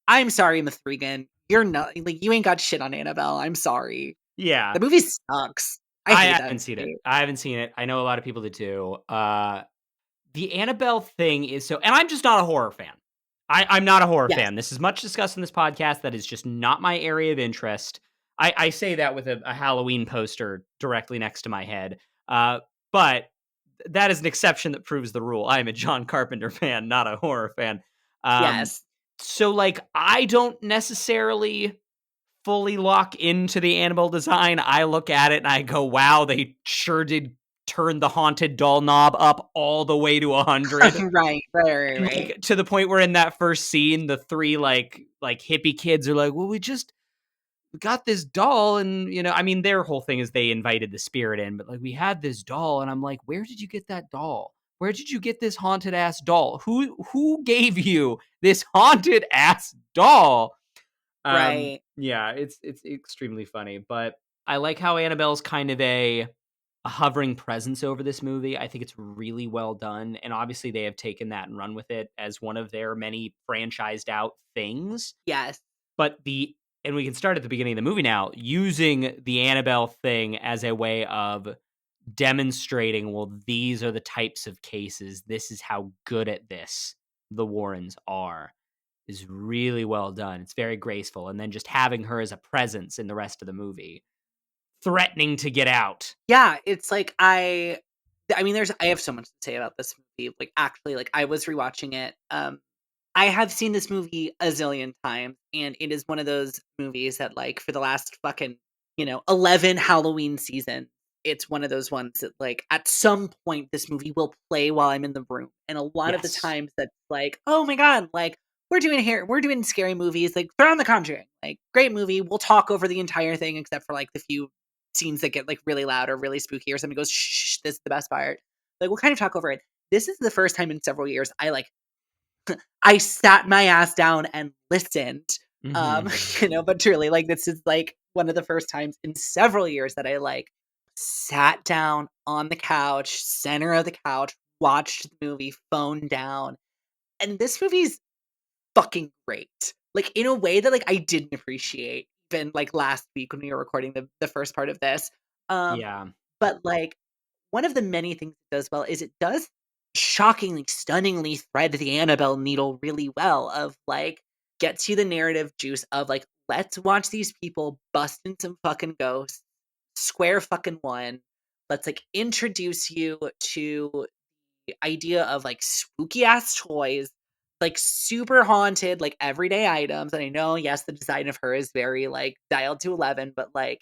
I'm sorry, Mithrigan. You're not like you ain't got shit on Annabelle. I'm sorry. Yeah. The movie sucks. I I hate that haven't seen it. movie. I haven't seen it. I know a lot of people did too. The Annabelle thing is so, and I'm just not a horror fan. I'm not a horror Yes. fan. This is much discussed in this podcast. That is just not my area of interest. I say that with a Halloween poster directly next to my head. But that is an exception that proves the rule. I am a John Carpenter fan, not a horror fan. Um, Yes. so like, I don't necessarily fully lock into the Annabelle design. I look at it and I go, wow, they sure did turn the haunted doll knob up all the way to 100. And Right. like to the point where in that first scene, the three like hippie kids are like, well, we just got this doll, and I mean, their whole thing is they invited the spirit in, but like we had this doll, and I'm like, where did you get that doll? Where did you get this haunted ass doll? Who gave you this haunted ass doll? Right. Yeah, it's extremely funny, but I like how Annabelle's kind of a hovering presence over this movie. I think it's really well done, and obviously they have taken that and run with it as one of their many franchised out things. Yes. But and we can start at the beginning of the movie now, using the Annabelle thing as a way of demonstrating, well, these are the types of cases. This is how good at this the Warrens are. Is really well done. It's very graceful. And then just having her as a presence in the rest of the movie, threatening to get out. Yeah, it's like I mean, I have so much to say about this movie. Like, actually, like I was rewatching it. I have seen this movie a zillion times, and it is one of those movies that, like, for the last fucking, 11 Halloween season, it's one of those ones that, like, at some point, this movie will play while I'm in the room. And a lot of the Yes. times that's like, oh my God, like, we're doing scary movies, like, throw on The Conjuring. Like, great movie. We'll talk over the entire thing, except for, like, the few scenes that get, like, really loud or really spooky, or somebody goes, shh, this is the best part. Like, we'll kind of talk over it. This is the first time in several years I sat my ass down and listened. Um, Hmm. but truly, like, this is like one of the first times in several years that I like sat down on the couch, center of the couch, watched the movie, phone down. And this movie's fucking great. Like, in a way that like I didn't appreciate even like last week when we were recording the first part of this. Um, Yeah. but like one of the many things it does well is it does shockingly, stunningly thread the Annabelle needle really well of like gets you the narrative juice of like, let's watch these people busting some fucking ghosts, square fucking one. Let's like introduce you to the idea of like spooky ass toys, like super haunted, like everyday items. And I know, yes, the design of her is very like dialed to 11, but like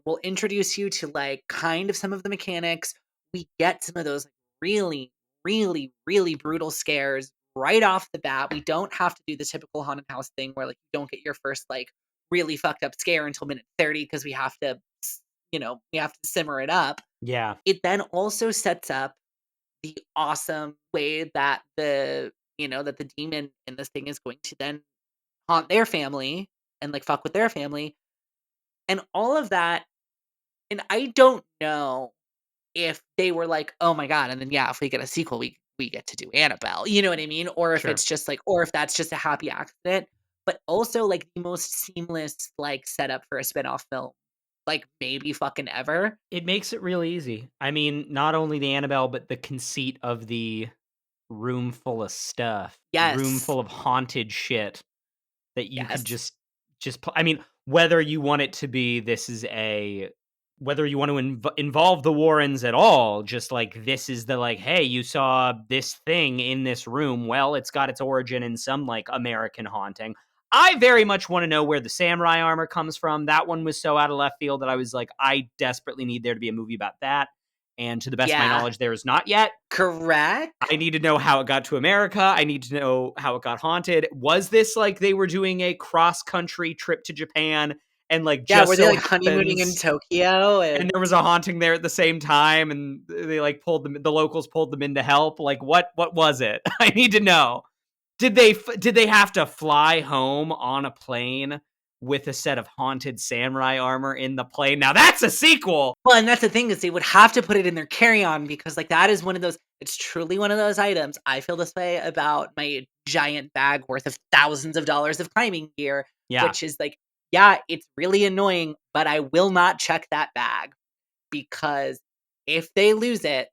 we'll introduce you to like kind of some of the mechanics. We get some of those like, really, really, really brutal scares right off the bat. We don't have to do the typical haunted house thing where like you don't get your first like really fucked up scare until minute 30 because we have to, we have to simmer it up. Yeah. It then also sets up the awesome way that that the demon in this thing is going to then haunt their family and like fuck with their family and all of that. And I don't know if they were like, oh my God, and then yeah, if we get a sequel, we get to do Annabelle. You know what I mean? Or if Sure. it's just like, or if that's just a happy accident. But also like the most seamless like setup for a spin-off film, like maybe fucking ever. It makes it real easy. I mean, not only the Annabelle, but the conceit of the room full of stuff, room Yes. full of haunted shit that you could Yes. I mean, whether you want it to be this is a whether you want to involve the Warrens at all, just like this is the like, hey, you saw this thing in this room. Well, it's got its origin in some like American haunting. I very much want to know where the samurai armor comes from. That one was so out of left field that I was like, I desperately need there to be a movie about that. And to the best of my Yeah. knowledge, there is not yet. Correct. I need to know how it got to America. I need to know how it got haunted. Was this like they were doing a cross-country trip to Japan and like Yeah, just were they, so like, honeymooning in happens Tokyo and and there was a haunting there at the same time and they like pulled them the locals pulled them in to help? Like what was it? I need to know. Did they have to fly home on a plane with a set of haunted samurai armor in the plane. Now that's a sequel. Well, and that's the thing is they would have to put it in their carry-on because, like, that is one of those it's truly one of those items. I feel this way about my giant bag worth of thousands of dollars of climbing gear, Yeah. which is like, yeah, it's really annoying, but I will not check that bag because if they lose it,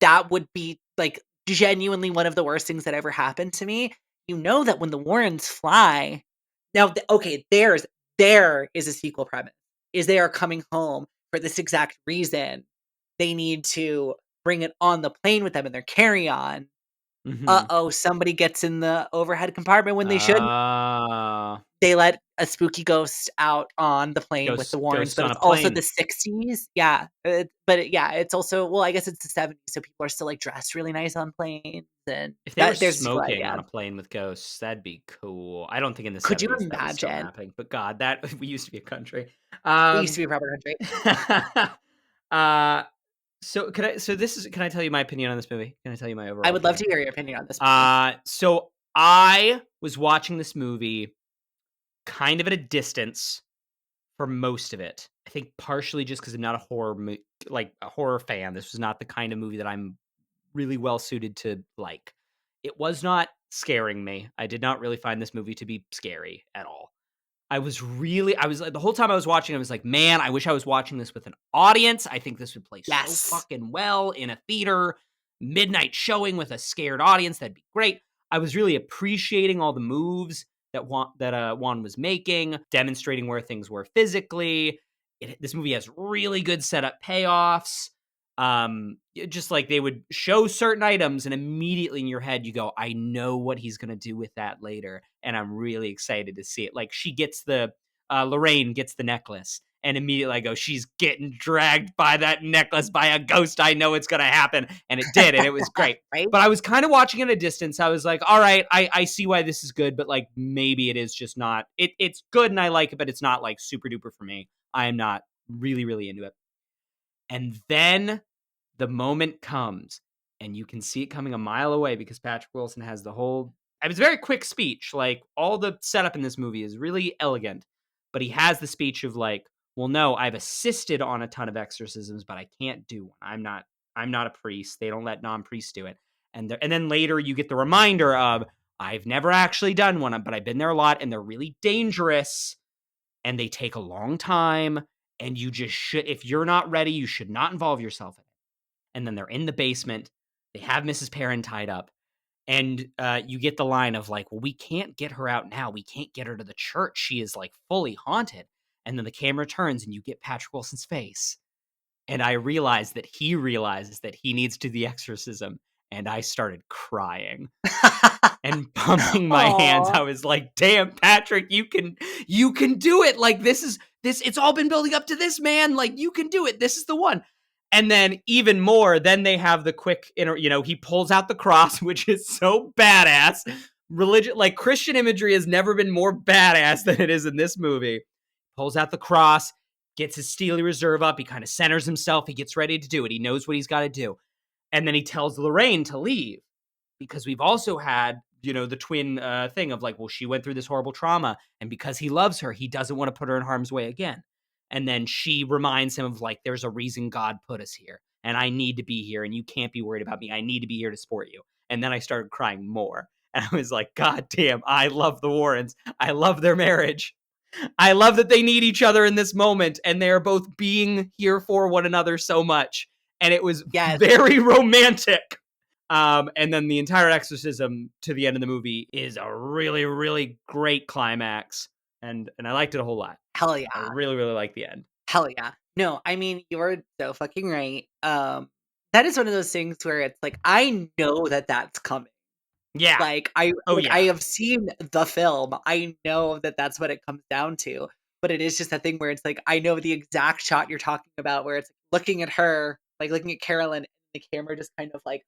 that would be, like, genuinely one of the worst things that ever happened to me. You know that when the Warrens fly now, okay, there is a sequel premise, is they are coming home for this exact reason. They need to bring it on the plane with them in their carry-on. Mm-hmm. Uh-oh, somebody gets in the overhead compartment when they shouldn't. Uh, They let a spooky ghost out on the plane with the Warrens, ghosts but on a it's also plane. the '60s. Yeah, yeah, it's also well, I guess it's the '70s, so people are still, like, dressed really nice on planes, and If they were that there's a sequel smoking on idea. a plane with ghosts, that'd be cool. I don't think in the Could you 70s that was still imagine? happening, but God, that we used to be a country. We used Um, to be a proper country. uh, can I tell you my opinion on this movie? Can I tell you my I overall would love opinion? to hear your opinion on this movie. So I was watching this movie kind of at a distance for most of it. I think partially just because I'm not a like a horror fan. This was not the kind of movie that I'm really well suited to like. It was not scaring me. I did not really find this movie to be scary at all. I was like, the whole time I was watching, I was like, man, I wish I was watching this with an audience. I think this would play so Yes. fucking well in a theater, midnight showing with a scared audience. That'd be great. I was really appreciating all the moves Wan was making, demonstrating where things were physically. This movie has really good setup payoffs. Just like they would show certain items and immediately in your head you go, I know what he's gonna do with that later, and I'm really excited to see it. Like she gets the Lorraine gets the necklace, and immediately I go, she's getting dragged by that necklace by a ghost. I know it's gonna happen, and it did, and it was great. Right? But I was kind of watching at a distance. I was like, all right, I see why this is good, but like maybe it is just not. It's good and I like it, but it's not like super duper for me. I am not really into it. And then the moment comes, and you can see it coming a mile away because Patrick Wilson has the whole. It was a very quick speech. Like all the setup in this movie is really elegant, but he has the speech of like, "Well, no, I've assisted on a ton of exorcisms, but I can't do one. I'm not a priest. They don't let non-priests do it." And then later you get the reminder of, "I've never actually done one, but I've been there a lot, and they're really dangerous, and they take a long time." And you just should, if you're not ready, you should not involve yourself in it. And then they're in the basement. They have Mrs. Perrin tied up. And you get the line of like, well, we can't get her out now. We can't get her to the church. She is like fully haunted. And then the camera turns and you get Patrick Wilson's face. And I realized that he realizes that he needs to do the exorcism. And I started crying and pumping my hands. Aw. I was like, damn, Patrick, you can do it. Like this, it's all been building up to this, man. Like you can do it. This is the one. And then even more, then they have the quick he pulls out the cross, which is so badass. Religion, like Christian imagery has never been more badass than it is in this movie. Pulls out the cross, gets his Steely Reserve up. He kind of centers himself. He gets ready to do it. He knows what he's got to do. And then he tells Lorraine to leave because we've also had, the twin thing of like, well, she went through this horrible trauma. And because he loves her, he doesn't want to put her in harm's way again. And then she reminds him of like, there's a reason God put us here. And I need to be here. And you can't be worried about me. I need to be here to support you. And then I started crying more. And I was like, God damn, I love the Warrens. I love their marriage. I love that they need each other in this moment. And they are both being here for one another so much. And it was Yes. very romantic. And then the entire exorcism to the end of the movie is a really, really great climax. And I liked it a whole lot. Hell I yeah. really, really like the end. Hell yeah. No, I mean, you're so fucking right. That is one of those things where it's like, I know that that's coming. Yeah. Oh, I yeah. have seen the film. I know that that's what it comes down to. But it is just that thing where it's like, I know the exact shot you're talking about where it's looking at her, like looking at Carolyn, and the camera just kind of like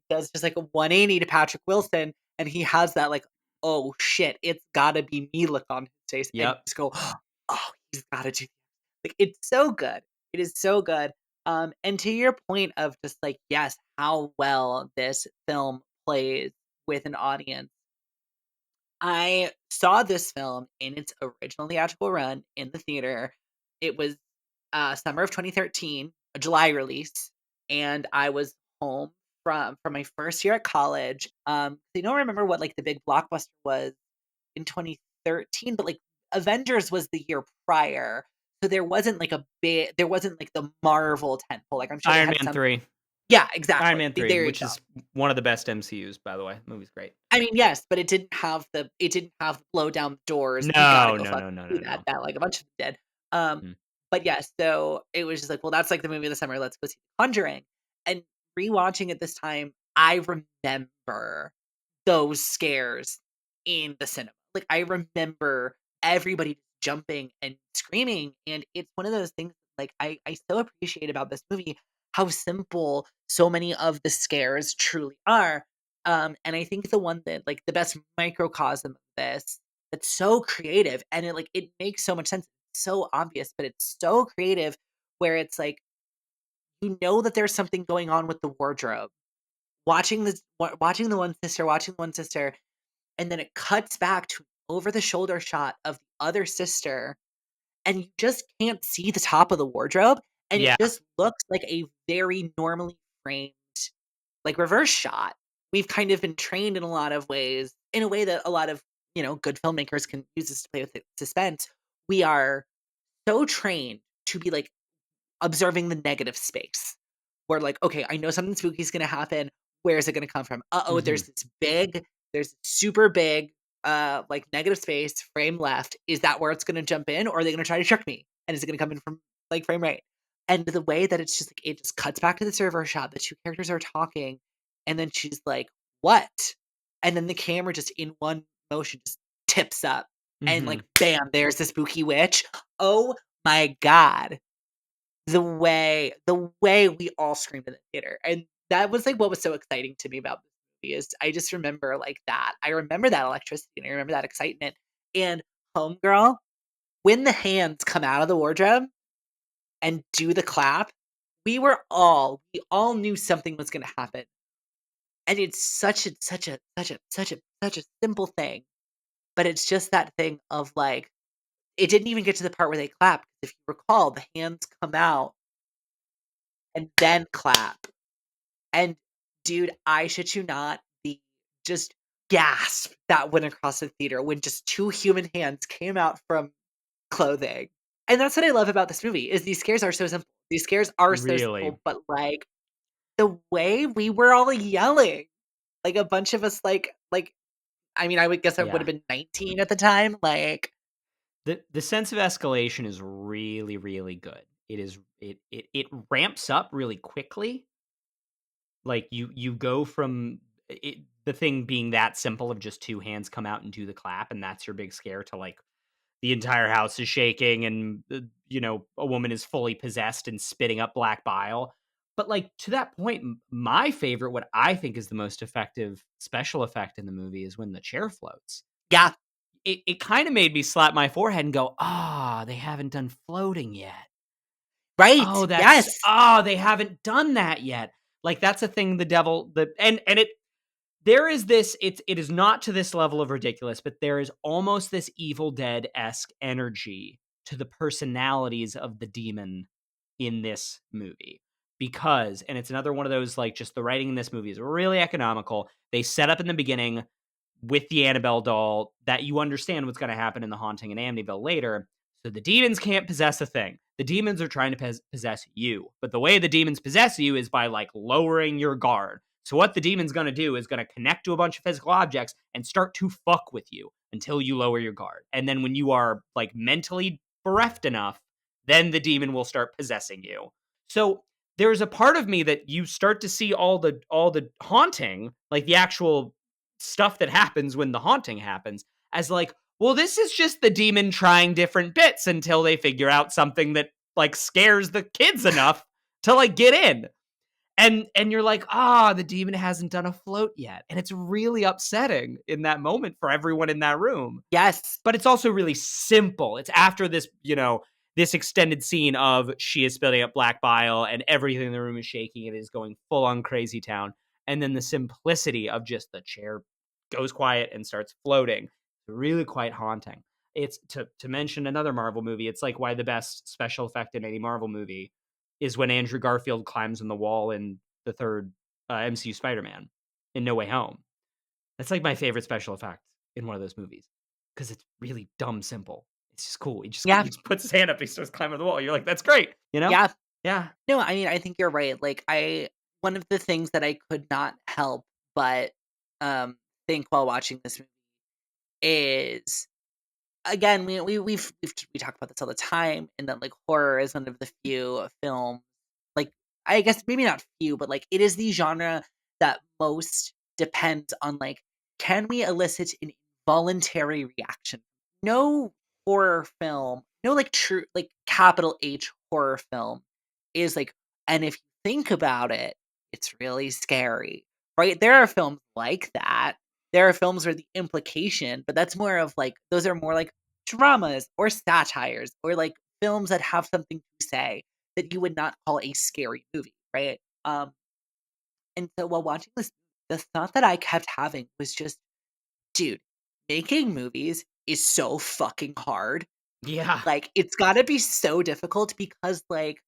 does just like a 180 to Patrick Wilson, and he has that like, oh shit, it's gotta be me look on his face, and you Yep. just go, oh, he's gotta do like it's so good. It is so good. And to your point of just like, yes, how well this film plays with an audience. I saw this film in its original theatrical run in the theater. It was summer of 2013, a July release, and I was home from my first year at college. I don't remember what like the big blockbuster was in 2013, but like Avengers was the year prior. So there wasn't like the Marvel tentpole. Like I'm sure they Iron had Man some. 3. Yeah, Iron exactly. Man 3, There you which go. is one of the best MCUs, by the way. The movie's great. I mean, yes, but it didn't have blow down doors. You gotta No, go no, fucking no, no, see no, that. no. That like a bunch of them did. Um, Mhm. but yeah, so it was just like, well, that's like the movie of the summer. Let's go see Conjuring. And rewatching it this time, I remember those scares in the cinema. Like I remember everybody jumping and screaming, and it's one of those things like I so appreciate about this movie how simple so many of the scares truly are. And I think the one that like the best microcosm of this that's so creative and it makes so much sense. It's so obvious, but it's so creative where it's like you know that there's something going on with the wardrobe. Watching the one sister, and then it cuts back to an over the shoulder shot of the other sister, and you just can't see the top of the wardrobe, and it Yeah. just looks like a very normally framed like reverse shot. We've kind of been trained in a lot of ways, in a way that a lot of, good filmmakers can use this to play with suspense. We are so trained to be like observing the negative space. Where like, okay, I know something spooky is gonna happen. Where is it gonna come from? Uh-oh, Mhm. there's super big like negative space, frame left. Is that where it's gonna jump in? Or are they gonna try to trick me? And is it gonna come in from like frame right? And the way that it's just like it just cuts back to the server shot, the two characters are talking, and then she's like, what? And then the camera just in one motion just tips up and like Mhm. bam, there's the spooky witch. Oh my god, the way we all screamed in the theater, and that was, like, what was so exciting to me about this movie is I just remember, like, that. I remember that electricity, and I remember that excitement, and homegirl, when the hands come out of the wardrobe and do the clap, we all knew something was gonna happen, and it's such a simple thing, but it's just that thing of, like, it didn't even get to the part where they clap. If you recall, the hands come out and then clap. And dude, I shit you not, the just gasp that went across the theater when just 2 human hands came out from clothing. And that's what I love about this movie, is these scares are so simple. These scares are so Really. simple, but, like, the way we were all yelling, like, a bunch of us, I mean, I would guess I would have Yeah. been 19 at the time, like The sense of escalation is really, really good. It ramps up really quickly. Like, you go from the thing being that simple of just 2 hands come out and do the clap, and that's your big scare, to, like, the entire house is shaking and, a woman is fully possessed and spitting up black bile. But, like, to that point, my favorite, what I think is the most effective special effect in the movie is when the chair floats. yeah, It kinda made me slap my forehead and go, "Ah, they haven't done floating yet. right, Oh, yes. they haven't done that yet." Like, that's a thing the devil the and it there is this it is not to this level of ridiculous, but there is almost this Evil Dead-esque energy to the personalities of the demon in this movie. Because, and it's another one of those, like, just the writing in this movie is really economical. They set up in the beginning with the Annabelle doll that you understand what's gonna happen in The Haunting in Amityville later. So the demons can't possess a thing. The demons are trying to possess you. But the way the demons possess you is by, like, lowering your guard. So what the demon's gonna do is gonna connect to a bunch of physical objects and start to fuck with you until you lower your guard. And then when you are, like, mentally bereft enough, then the demon will start possessing you. So there's a part of me that you start to see all the haunting, like the actual stuff that happens when the haunting happens, as like, well, this is just the demon trying different bits until they figure out something that, like, scares the kids enough to, like, get in. And you're like, the demon hasn't done a float yet. And it's really upsetting in that moment for everyone in that room. Yes. But it's also really simple. It's after this, this extended scene of she is spilling up black bile and everything in the room is shaking. It is going full on crazy town. And then the simplicity of just the chair goes quiet and starts floating. really quite haunting. It's to mention another Marvel movie. It's like why the best special effect in any Marvel movie is when Andrew Garfield climbs on the wall in the third MCU Spider-Man in No Way Home. That's like my favorite special effect in one of those movies because it's really dumb simple. It's just cool. Yeah. He just puts his hand up, he starts climbing the wall. You're like, that's great, you know? Yeah. Yeah. No, I mean, I think you're right. Like, one of the things that I could not help but think while watching this movie is, again, we talk about this all the time, and that like horror is one of the few films, like, I guess maybe not few, but like it is the genre that most depends on like, can we elicit an involuntary reaction? No horror film, no like true like capital H horror film is like, and if you think about it, it's really scary, right? There are films like that. There are films where the implication, but that's more of like, those are more like dramas or satires or like films that have something to say that you would not call a scary movie, right? And so while watching this, the thought that I kept having was just, dude, making movies is so fucking hard. Yeah. Like, it's gotta be so difficult because, like,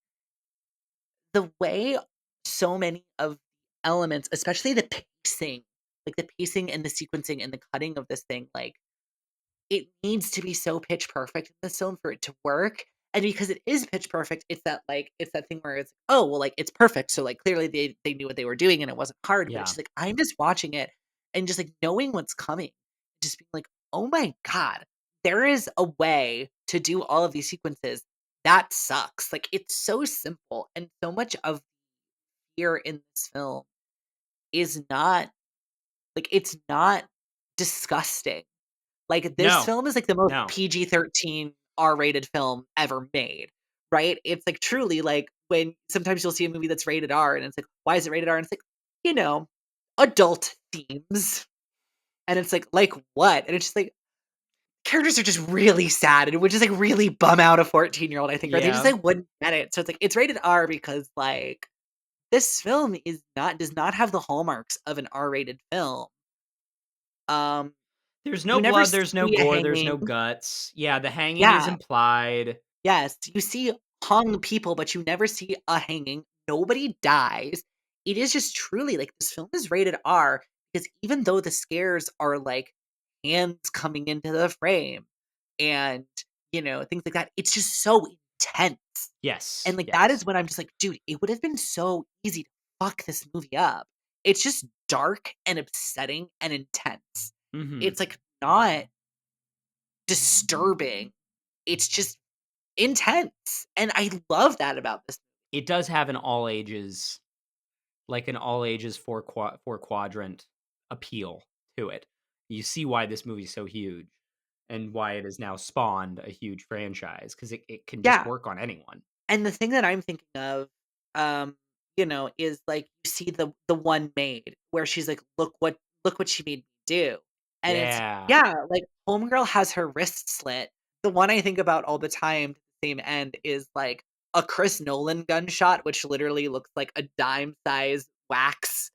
the way so many of the elements, especially the pacing, like the pacing and the sequencing and the cutting of this thing, like, it needs to be so pitch perfect in this film for it to work, and because it is pitch perfect, it's that thing where it's, "Oh, well, like, it's perfect, so, like, clearly they knew what they were doing and it wasn't hard," but it's Yeah. just like, I'm just watching it and just, like, knowing what's coming, just being like, "Oh my god, there is a way to do all of these sequences that sucks." Like, it's so simple, and so much of fear in this film is not it's not disgusting. Like, this No. film is, like, the most No. PG-13 R-rated film ever made, right? It's, like, truly, like, when sometimes you'll see a movie that's rated R, and it's like, "Why is it rated R?" And it's like, you know, adult themes. And it's like what? And it's just like, characters are just really sad, and it would just, like, really bum out a 14-year-old, I think, or they just, Yeah. like, wouldn't get it. So it's like, it's rated R because, like, this film does not have the hallmarks of an R-rated film. Um, There's no you never blood, there's no see a gore, there's hanging. no guts. Yeah, the hanging is Yeah. implied. Yes, you see hung people, but you never see a hanging. Nobody dies. It is just truly like, this film is rated R because even though the scares are like hands coming into the frame and, things like that, it's just so intense. And Yes, like, that is yes. when I'm just like, dude, it would have been so easy to fuck this movie up. It's just dark and upsetting and intense. Mhm. It's like not disturbing. It's just intense, and I love that about this. It does have an all ages, like an all ages four quadrant appeal to it. You see why this movie's so huge and why it has now spawned a huge franchise because it can just Yeah, work on anyone. and the thing that I'm thinking of, is, like, you see the one maid where she's like, look what she made me do," and it's Yeah. yeah, like, homegirl has her wrist slit. The one I think about all the time to the same end is, like, a Chris Nolan gunshot, which literally looks like a dime-sized wax,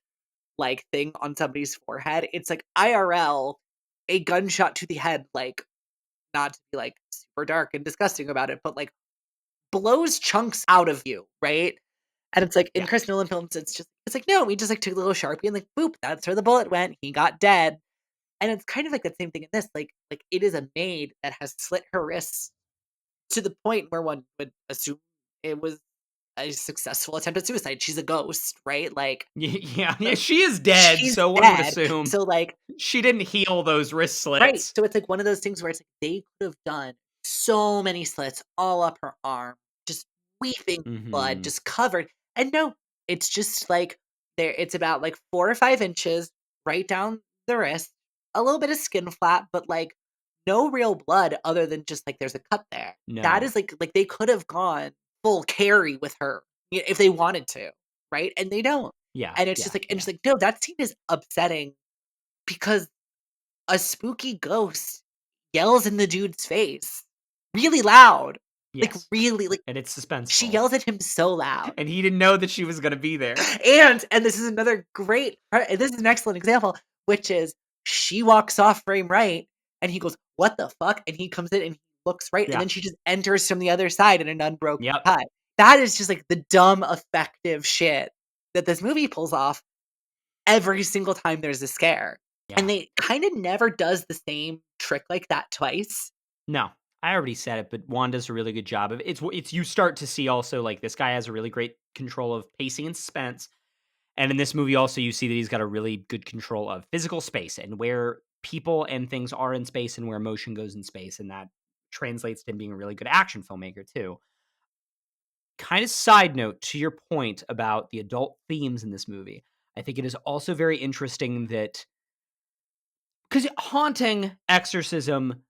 like, thing on somebody's forehead. It's like IRL, a gunshot to the head, like, not to be, like, super dark and disgusting about it, but, like, blows chunks out of you, right? And it's like, in Yeah. Chris Nolan films, it's like, "No, we just, like, took a little Sharpie and, like, boop, that's where the bullet went, he got dead." And it's kind of like that same thing in this, like, it is a maid that has slit her wrists to the point where one would assume it was a successful attempt at suicide. She's a ghost, right? Like, Yeah, yeah, she is dead, she's so one would dead. assume So, like, she didn't heal those wrist right. slits. So it's like one of those things where it's like they could have done so many slits all up her arm, just weeping blood, Mhm. just covered. And no, it's just like it's about like 4 or 5 inches right down the wrist, a little bit of skin flap, but like no real blood other than just like there's a cut there. That No. is like they could have gone full carry with her if they wanted to, right? And they don't. Yeah, And it's just yeah, like, yeah. no, that scene is upsetting because a spooky ghost yells in the dude's face really loud, like, Yes, really, like, and it's she suspenseful. yells at him so loud. And he didn't know that she was gonna be there. And this is another great part, this is an excellent example, which is she walks off frame right, and he goes, "What the fuck?" And he comes in and he looks right, and Yeah. then she just enters from the other side in an unbroken Yep. tie. That is just like the dumb, effective shit that this movie pulls off every single time there's a scare. And Yeah. they kind of never does the same trick like that twice. No, I already said it, but Juan does a really good job of it. It's you start to see also like this guy has a really great control of pacing and suspense. And in this movie also you see that he's got a really good control of physical space and where people and things are in space and where emotion goes in space, and that translates to him being a really good action filmmaker too. Kind of side note to your point about the adult themes in this movie. I think it is also very interesting that because haunting, exorcism,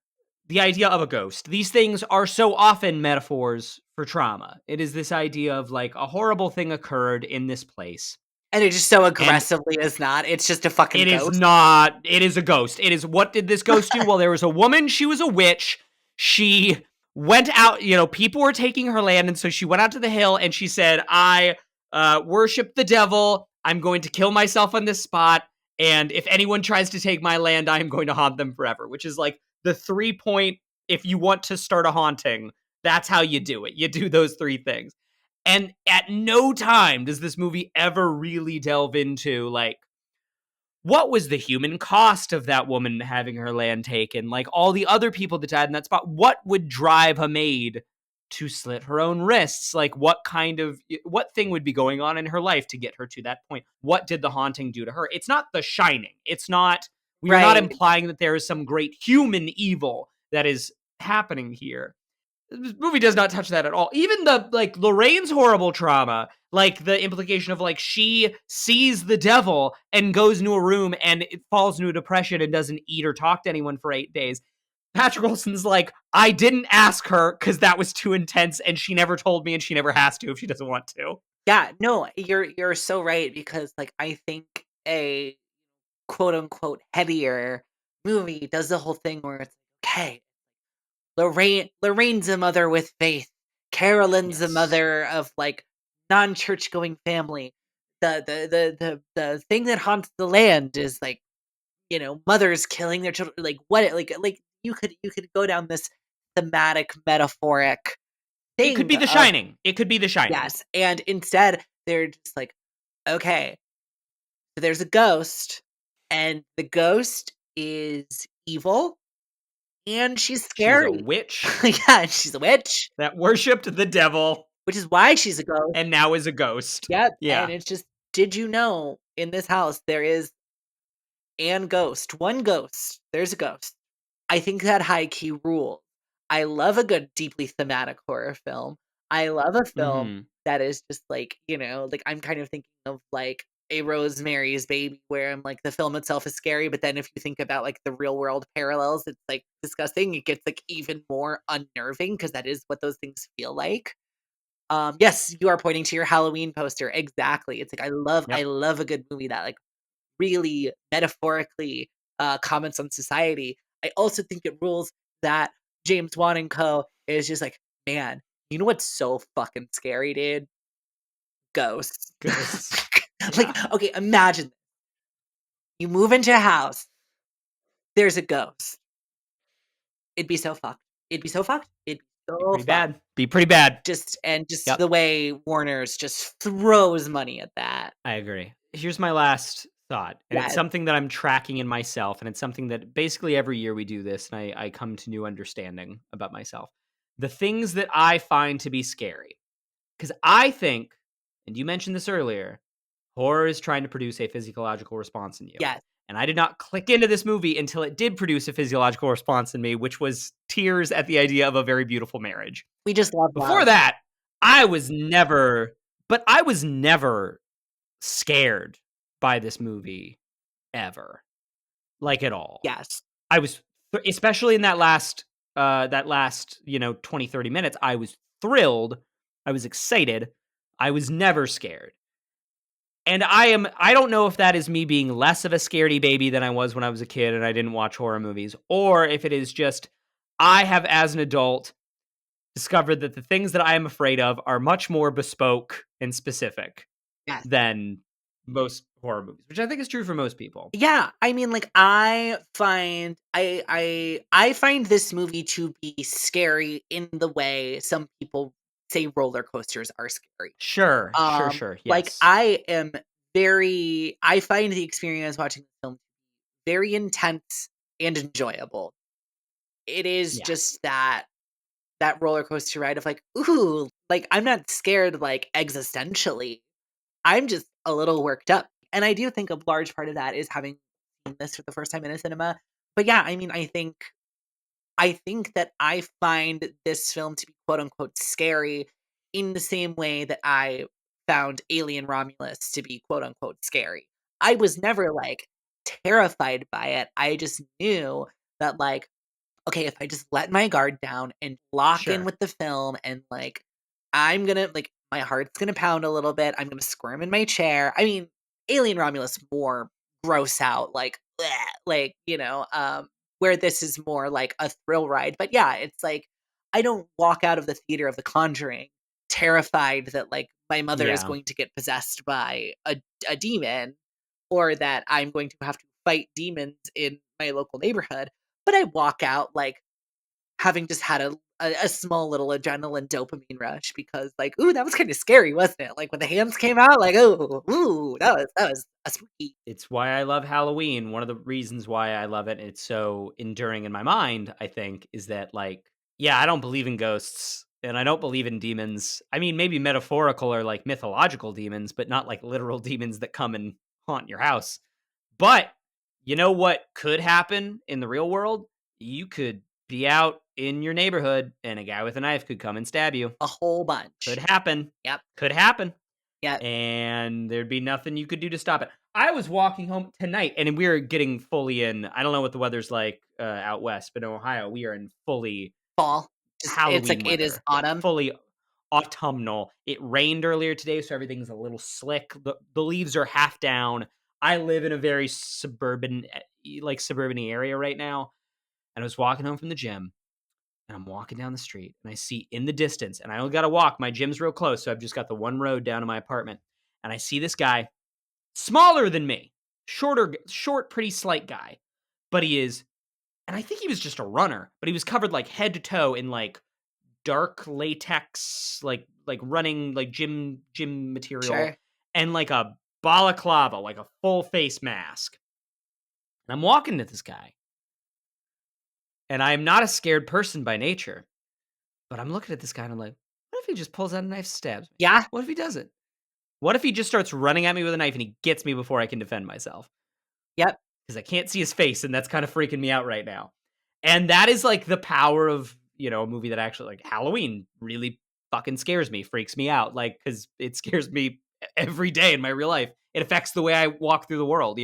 the idea of a ghost, these things are so often metaphors for trauma. It is this idea of like a horrible thing occurred in this place. And it just so And aggressively is not. It's just a fucking it is ghost. not, it is a ghost. It is, what did this ghost do? Well, there was a woman, she was a witch. She went out, people were taking her land. And so she went out to the hill and she said, I worship the devil. I'm going to kill myself on this spot. And if anyone tries to take my land, I am going to haunt them forever, which is like the 3-point, if you want to start a haunting, that's how you do it. You do those 3 things. And at no time does this movie ever really delve into like, what was the human cost of that woman having her land taken? Like all the other people that died in that spot, what would drive a maid to slit her own wrists? Like what thing would be going on in her life to get her to that point? What did the haunting do to her? It's not The Shining. We are not Right. implying that there is some great human evil that is happening here. This movie does not touch that at all. Even the like Lorraine's horrible trauma, like the implication of like she sees the devil and goes into a room and it falls into a depression and doesn't eat or talk to anyone for 8 days. Patrick Wilson's like, I didn't ask her because that was too intense and she never told me and she never has to if she doesn't want to. Yeah, no, you're so right because like I think a quote unquote heavier movie does the whole thing where it's okay, Lorraine's a mother with faith. Carolyn's a Yes. mother of like non-church going family. The thing that haunts the land is like, mothers killing their children. Like what like you could go down this thematic metaphoric It could thing be The of Shining. It could be The Shining. yes. And instead they're just like, okay, so there's a ghost, and the ghost is evil and she's She's a scary. witch Yeah, she's a witch, that worshipped the devil which is why she's a ghost. and now is a ghost. Yep, and Yeah. it's just, did you know in this house there is an ghost, one ghost, there's a ghost. I think that high key rules. I love a good deeply thematic horror film. I love a film Mhm. that is just like, like I'm kind of thinking of like a Rosemary's Baby where I'm like the film itself is scary, but then if you think about like the real world parallels, it's like disgusting. It gets like even more unnerving because that is what those things feel like. Yes, you are pointing to your Halloween poster. Exactly. It's like I Yep. love a good movie that like really metaphorically comments on society. I also think it rules that James Wan and Co. is just like, man, you know what's so fucking scary, dude? Ghosts. Ghosts. Like, Yeah. okay, imagine this. You move into a house, there's a ghost. It'd be so fucked. It'd be so fucked. It'd be Be so pretty fucked. bad. Be pretty bad. Just Yep. the way Warner's just throws money at that. I agree. Here's my last thought, and it's Yes. something that I'm tracking in myself, and it's something that basically every year we do this, and I come to new understanding about myself. The things that I find to be scary. Because I think, and you mentioned this earlier, horror is trying to produce a physiological response in you. Yes. And I did not click into this movie until it did produce a physiological response in me, which was tears at the idea of a very beautiful marriage. We just love Before love. that, I was never scared by this movie ever. Like at all. Yes. I was especially in that last 20 30 minutes, I was thrilled. I was excited. I was never scared. And I don't know if that is me being less of a scaredy baby than I was when I was a kid and I didn't watch horror movies, or if it is just I have as an adult discovered that the things that I am afraid of are much more bespoke and specific Yes. than most horror movies, which I think is true for most people. Yeah, I mean, like, I find this movie to be scary in the way some people say roller coasters are scary. Sure, sure, sure. Like, Yes. I find the experience watching the film very intense and enjoyable. It is Yeah. just that roller coaster ride of like, "Ooh," like, I'm not scared, like, existentially. I'm just a little worked up, and I do think a large part of that is having seen this for the first time in a cinema. But yeah, I mean, I think that I find this film to be quote unquote scary in the same way that I found Alien Romulus to be quote unquote scary. I was never like terrified by it. I just knew that like, okay, if I just let my guard down and lock in Sure. with the film and like I'm gonna like my heart's gonna pound a little bit. I'm gonna squirm in my chair. I mean, Alien Romulus more gross out, like bleh, like, where this is more like a thrill ride. But yeah, it's like I don't walk out of the theater of The Conjuring terrified that like my mother is Yeah. going to get possessed by a demon or that I'm going to have to fight demons in my local neighborhood. But I walk out, like, having just had a small little adrenaline dopamine rush because, like, ooh, that was kinda scary, wasn't it? Like, when the hands came out, like, "Ooh, ooh, that was a spooky." It's why I love Halloween. One of the reasons why I love it, it's so enduring in my mind, I think, is that, like, yeah, I don't believe in ghosts and I don't believe in demons. I mean, maybe metaphorical or like mythological demons, but not like literal demons that come and haunt your house. But you know what could happen in the real world? You could be out in your neighborhood and a guy with a knife could come and stab you. A whole Could bunch. happen. Yep, Could happen. yep. And there'd be nothing you could do to stop it. I was walking home tonight and we are getting fully in. I don't know what the weather's like out west, but in Ohio, we are in fully Fall. Just it's like Halloween it is weather, like autumn. fully autumnal. It rained earlier today, so everything's a little slick. The leaves are half down. I live in a very suburban, like suburban area right now. And I was walking home from the gym and I'm walking down the street and I see in the distance, and I only got to walk. My gym's real close, so I've just got the one road down to my apartment. And I see this guy, smaller than me, short, pretty slight guy, but he is, and I think he was just a runner, but he was covered like head to toe in like dark latex, like running like gym material, Sure. and like a balaclava, like a full face mask. And I'm walking to this guy, and I am not a scared person by nature. But I'm looking at this guy and I'm like, what if he just pulls out a knife and stabs me? Yeah, What if he doesn't? What if he just starts running at me with a knife and he gets me before I can defend myself? yep. Because I can't see his face, and that's kind of freaking me out right now. And that is like the power of, a movie that actually, like, Halloween really fucking scares me, freaks me out. Like, because it scares me every day in my real life. It affects the way I walk through the world.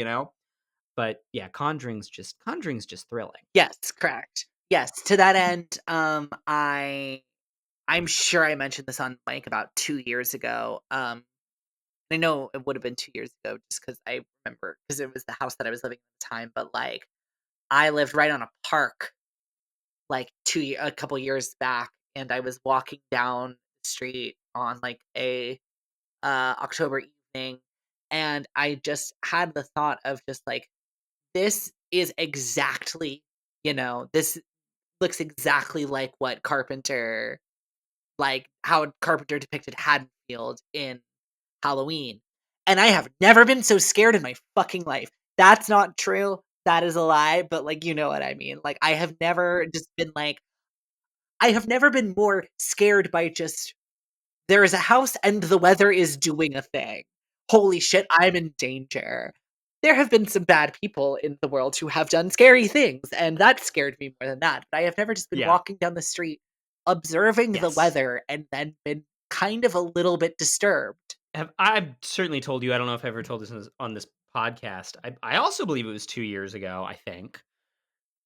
But yeah, Conjuring's just thrilling. Yes, correct. Yes, to that end, I'm sure I mentioned this on mic about 2 years ago. I know it would have been 2 years ago just because I remember because it was the house that I was living at the time, but, like, I lived right on a park, like, a couple years back, and I was walking down the street on, like, October evening, and I just had the thought of just, like, this is exactly this looks exactly like what Carpenter like, how Carpenter depicted Haddonfield in Halloween, and I have never been so scared in my fucking life. That's not true. That is a lie, but, like, you know what I mean. Like, I have never been more scared by just, "There is a house and the weather is doing a thing. Holy shit, I'm in danger." There have been some bad people in the world who have done scary things, and that scared me more than that, but I have never just been Yeah. walking down the street, observing the Yes. weather, and then been kind of a little bit disturbed. I've certainly told you, I don't know if I ever told this on this podcast. I also believe it was 2 years ago, I think.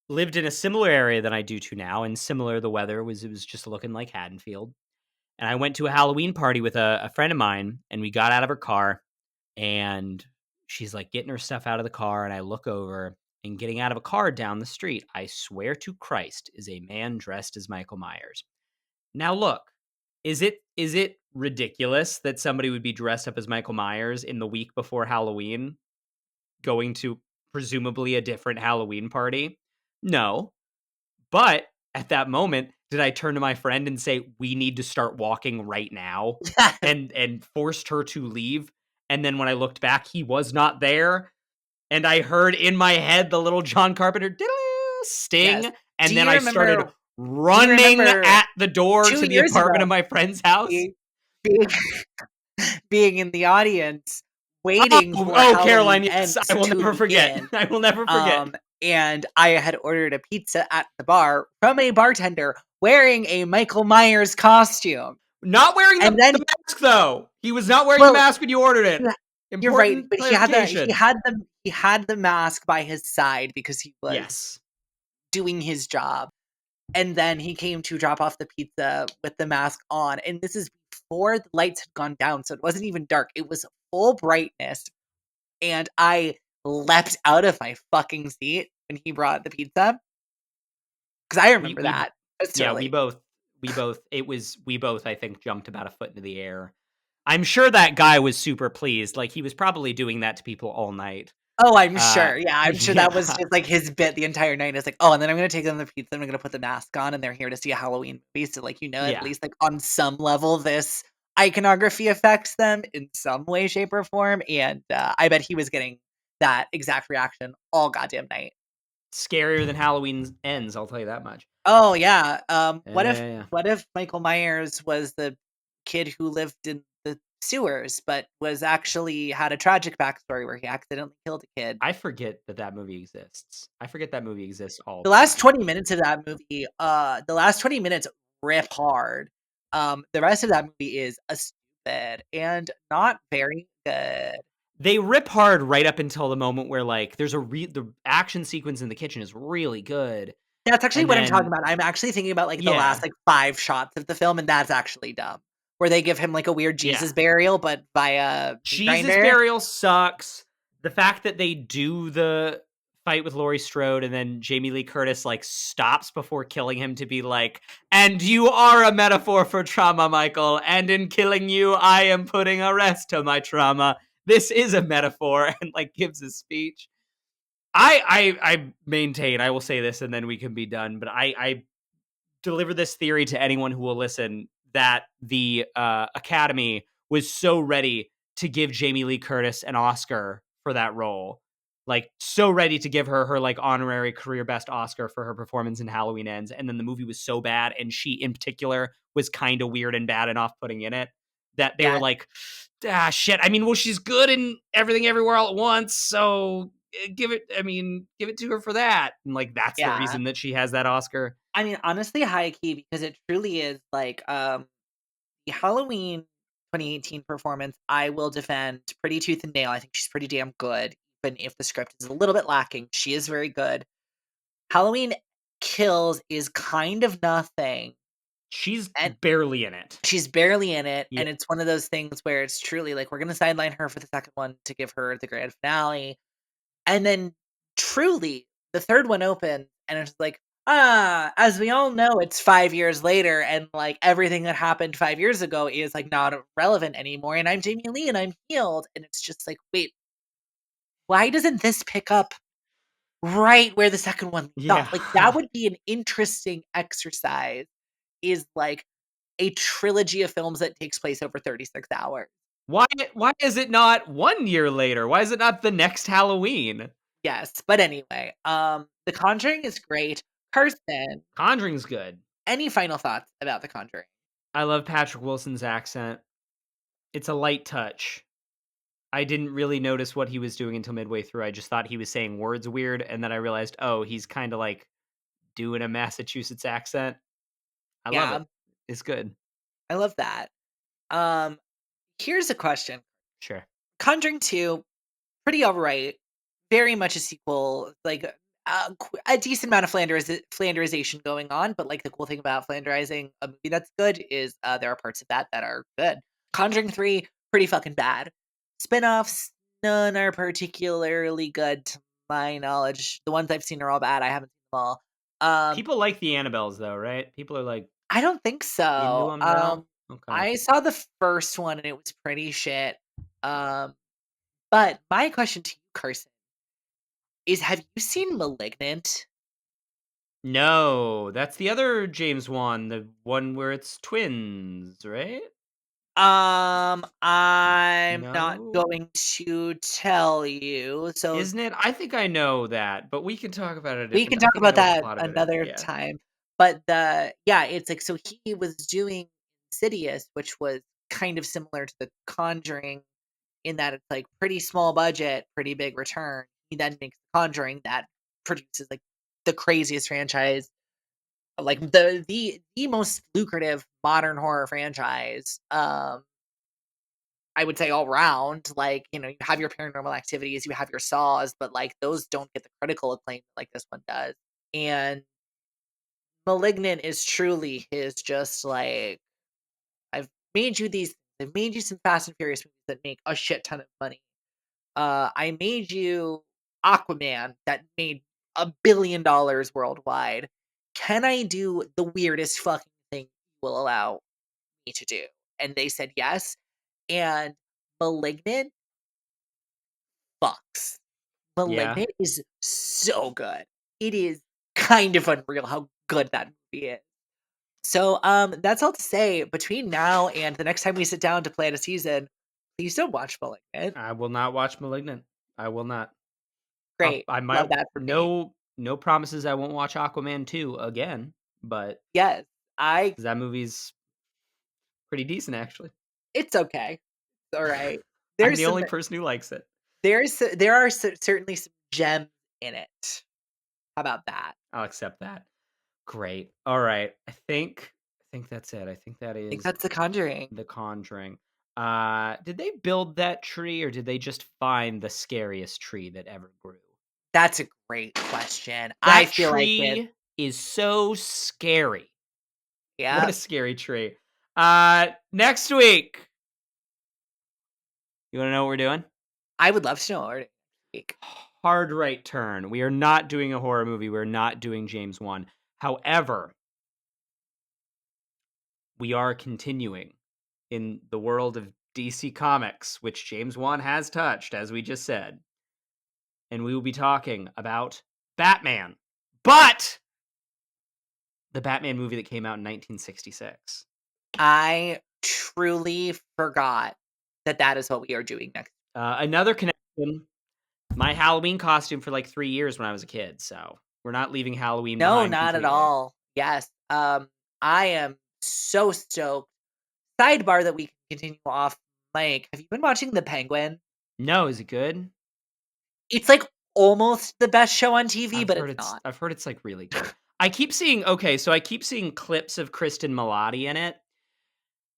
Lived in a similar area than I do to now, and similar, the weather was, it was just looking like Haddonfield. And I went to a Halloween party with a friend of mine, and we got out of her car, and she's like getting her stuff out of the car, and I look over, and getting out of a car down the street, I swear to Christ, is a man dressed as Michael Myers. Now look, is it ridiculous that somebody would be dressed up as Michael Myers in the week before Halloween? going to presumably a different Halloween party? No. But at that moment, did I turn to my friend and say, "We need to start walking right now," Yes. and forced her to leave? And then when I looked back, he was not there, and I heard in my head the little John Carpenter "diddle-oo" Yes. sting, Do and then you I started remember do you running remember at the door 2 to the years apartment of ago my friend's house. being being being in the audience waiting Oh, for oh, Halloween Caroline, yes, I Ends will to never forget. begin, I will never forget. and I had ordered a pizza at the bar from a bartender wearing a Michael Myers costume, Not wearing and the then mask, though. He was not wearing the well, mask when you ordered it. yeah, you're right, Important but clarification. he had the mask by his side because he was Yes. doing his job. And then he came to drop off the pizza with the mask on, and this is before the lights had gone down, so it wasn't even dark. It was full brightness, and I leapt out of my fucking seat when he brought the pizza because I remember We that. That's Yeah, totally we both, I think, jumped about a foot into the air. I'm sure that guy was super pleased. Like, he was probably doing that to people all night. Oh, I'm Uh, sure. Yeah, I'm sure that was yeah. just like his bit the entire night. It's like, oh, and then I'm gonna take them the pizza, and I'm gonna put the mask on, and they're here to see a Halloween movie. So, like, at Yeah. least like on some level, this iconography affects them in some way, shape, or form. And I bet he was getting that exact reaction all goddamn night. Scarier than Halloween Ends, I'll tell you that much. Oh yeah. Yeah, yeah, yeah. What if Michael Myers was the kid who lived in the sewers, but was actually had a tragic backstory where he accidentally killed a kid? I forget that that movie exists. I forget that movie exists all The the last time. 20 minutes of that movie, the last 20 minutes rip hard. The rest of that movie is a stupid and not very good. They rip hard right up until the moment where, like, there's the action sequence in the kitchen is really good, That's actually and what I'm talking then about. I'm actually thinking about, like, the last, yeah, like, 5 shots of the film, and that's actually dumb, where they give him, like, a weird yeah. Jesus burial, but via meat Jesus grinder. Burial sucks. The fact that they do the fight with Laurie Strode and then Jamie Lee Curtis, like, stops before killing him to be like, "And you are a metaphor for trauma, Michael, and in killing you, I am putting a rest to my trauma. This is a metaphor," and, like, gives a speech. I maintain, I will say this and then we can be done, but I deliver this theory to anyone who will listen that the Academy was so ready to give Jamie Lee Curtis an Oscar for that role. Like, so ready to give her like honorary career best Oscar for her performance in Halloween Ends, and then the movie was so bad, and she in particular was kind of weird and bad and off putting in it, that they were Yes. like, ah, shit. I mean, well, she's good in Everything Everywhere All at Once, so give it to her for that. And like, that's the Yeah. reason that she has that Oscar. I mean, honestly, high key because it truly is, like, the Halloween 2018 performance, I will defend pretty tooth and nail. I think she's pretty damn good, even if the script is a little bit lacking. She is very good. Halloween Kills is kind of nothing, She's and barely in it. she's barely in it, Yeah. and it's one of those things where it's truly like, we're gonna sideline her for the second one to give her the grand finale, and then truly, the third one opens, and it's like, as we all know, it's 5 years later, and, like, everything that happened 5 years ago is, like, not relevant anymore, and I'm Jamie Lee, and I'm healed, and it's just like, "Wait, why doesn't this pick up right where the second one left Yeah. off?" Like, that would be an interesting exercise, is, like, a trilogy of films that takes place over 36 hours. Why is it not 1 year later? Why is it not the next Halloween? Yes, but anyway, The Conjuring is great. Carson, Conjuring's good. any final thoughts about The Conjuring? I love Patrick Wilson's accent. It's a light touch. I didn't really notice what he was doing until midway through. I just thought he was saying words weird, and then I realized, oh, he's kind of like doing a Massachusetts accent. I love Yeah, it. It's good. I love that. Um, Here's a question. Sure. Conjuring 2, pretty alright. Very much a sequel, like, a decent amount of Flanderization going on, but, like, the cool thing about Flanderizing a movie that's good is, there are parts of that that are good. Conjuring 3, pretty fucking bad. Spinoffs, none are particularly good to my knowledge. The ones I've seen are all bad, I haven't seen them all. Um, People like the Annabelles, though, right? People are like I don't think into so. them now. Okay. I saw the first one and it was pretty shit. Um, but my question to you, Carson, have you seen Malignant? No, that's the other James Wan, the one where it's twins, right? I'm not No? going to tell you. So Isn't it? I think I know that, but we can talk about it a we can different I talk think I about know what the that plot of it is. another Yeah. time. But yeah, it's like so he was doing Insidious, which was kind of similar to The Conjuring in that it's like pretty small budget, pretty big return. He then makes The Conjuring that produces like the craziest franchise, like the most lucrative modern horror franchise. I would say all round, like, you have your Paranormal Activities, you have your Saws, but like those don't get the critical acclaim like this one does. And Malignant is truly his just like, I've I've made you some Fast and Furious movies that make a shit ton of money. I made you Aquaman that made $1 billion worldwide. Can I do the weirdest fucking thing you will allow me to do? And they said yes. And Malignant fucks. Yeah. Malignant is so good. It is kind of unreal how good that movie is. So, that's all to say, between now and the next time we sit down to plan a season, please don't watch Malignant. I will not watch Malignant. I will not. Great. I Love might that for me. no promises I won't watch Aquaman 2 again, but Yes, I 'cause that movie's pretty decent actually. it's okay. It's alright. I'm There's the some only person who likes it. there are certainly some gems in it. How about that? I'll accept that. Great. All right. I think that's it. I think that I think is that's The Conjuring. The Conjuring. Did they build that tree or did they just find the scariest tree that ever grew? That's a great question. I That feel like it tree is so scary. What a Yep. scary tree. Next week. You want to know what we're doing? I would love to know already next week. Hard right turn. We are not doing a horror movie. We're not doing James Wan. However, we are continuing in the world of DC Comics, which James Wan has touched, as we just said. And we will be talking about Batman. But the Batman movie that came out in 1966. I truly forgot that that is what we are doing next. Another connection. My Halloween costume for like 3 years when I was a kid, so we're not leaving Halloween No, behind not at completely. all. Yes. I am so stoked. Sidebar that we can continue off mic. Have you been watching The Penguin? No, is it good? It's like almost the best show on TV, but it's not. I've heard it's like really good. I keep seeing I keep seeing clips of Kristen Milotti in it,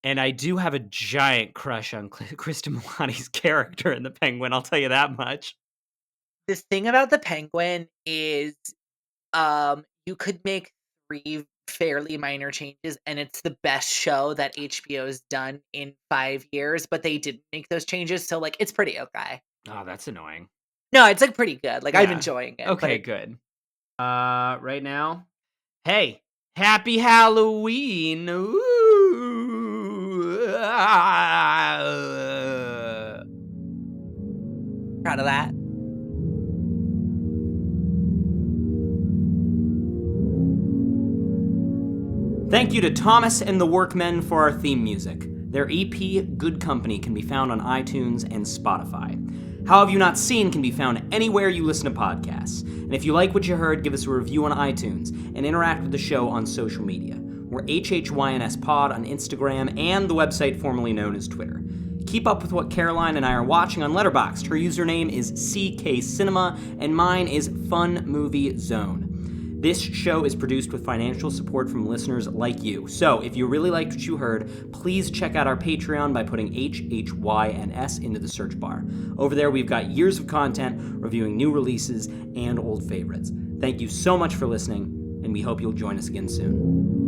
and I do have a giant crush on Kristen Milotti's character in The Penguin, I'll tell you that much. The thing about The Penguin is you could make 3 fairly minor changes, and it's the best show that HBO's done in 5 years, but they didn't make those changes, so, like, it's pretty okay. Oh, that's annoying. No, it's, like, pretty good, like, I'm Yeah. enjoying it, but Okay, good. Right now, hey, happy Halloween! Ooh. proud of that. Thank you to Thomas and the Workmen for our theme music. Their EP, Good Company, can be found on iTunes and Spotify. How Have You Not Seen can be found anywhere you listen to podcasts. And if you like what you heard, give us a review on iTunes and interact with the show on social media. We're HHYNS Pod on Instagram and the website formerly known as Twitter. Keep up with what Caroline and I are watching on Letterboxd. Her username is CK Cinema, and mine is Fun Movie Zone. This show is produced with financial support from listeners like you. So, if you really liked what you heard, please check out our Patreon by putting HHYNS into the search bar. Over there, we've got years of content reviewing new releases and old favorites. Thank you so much for listening, and we hope you'll join us again soon.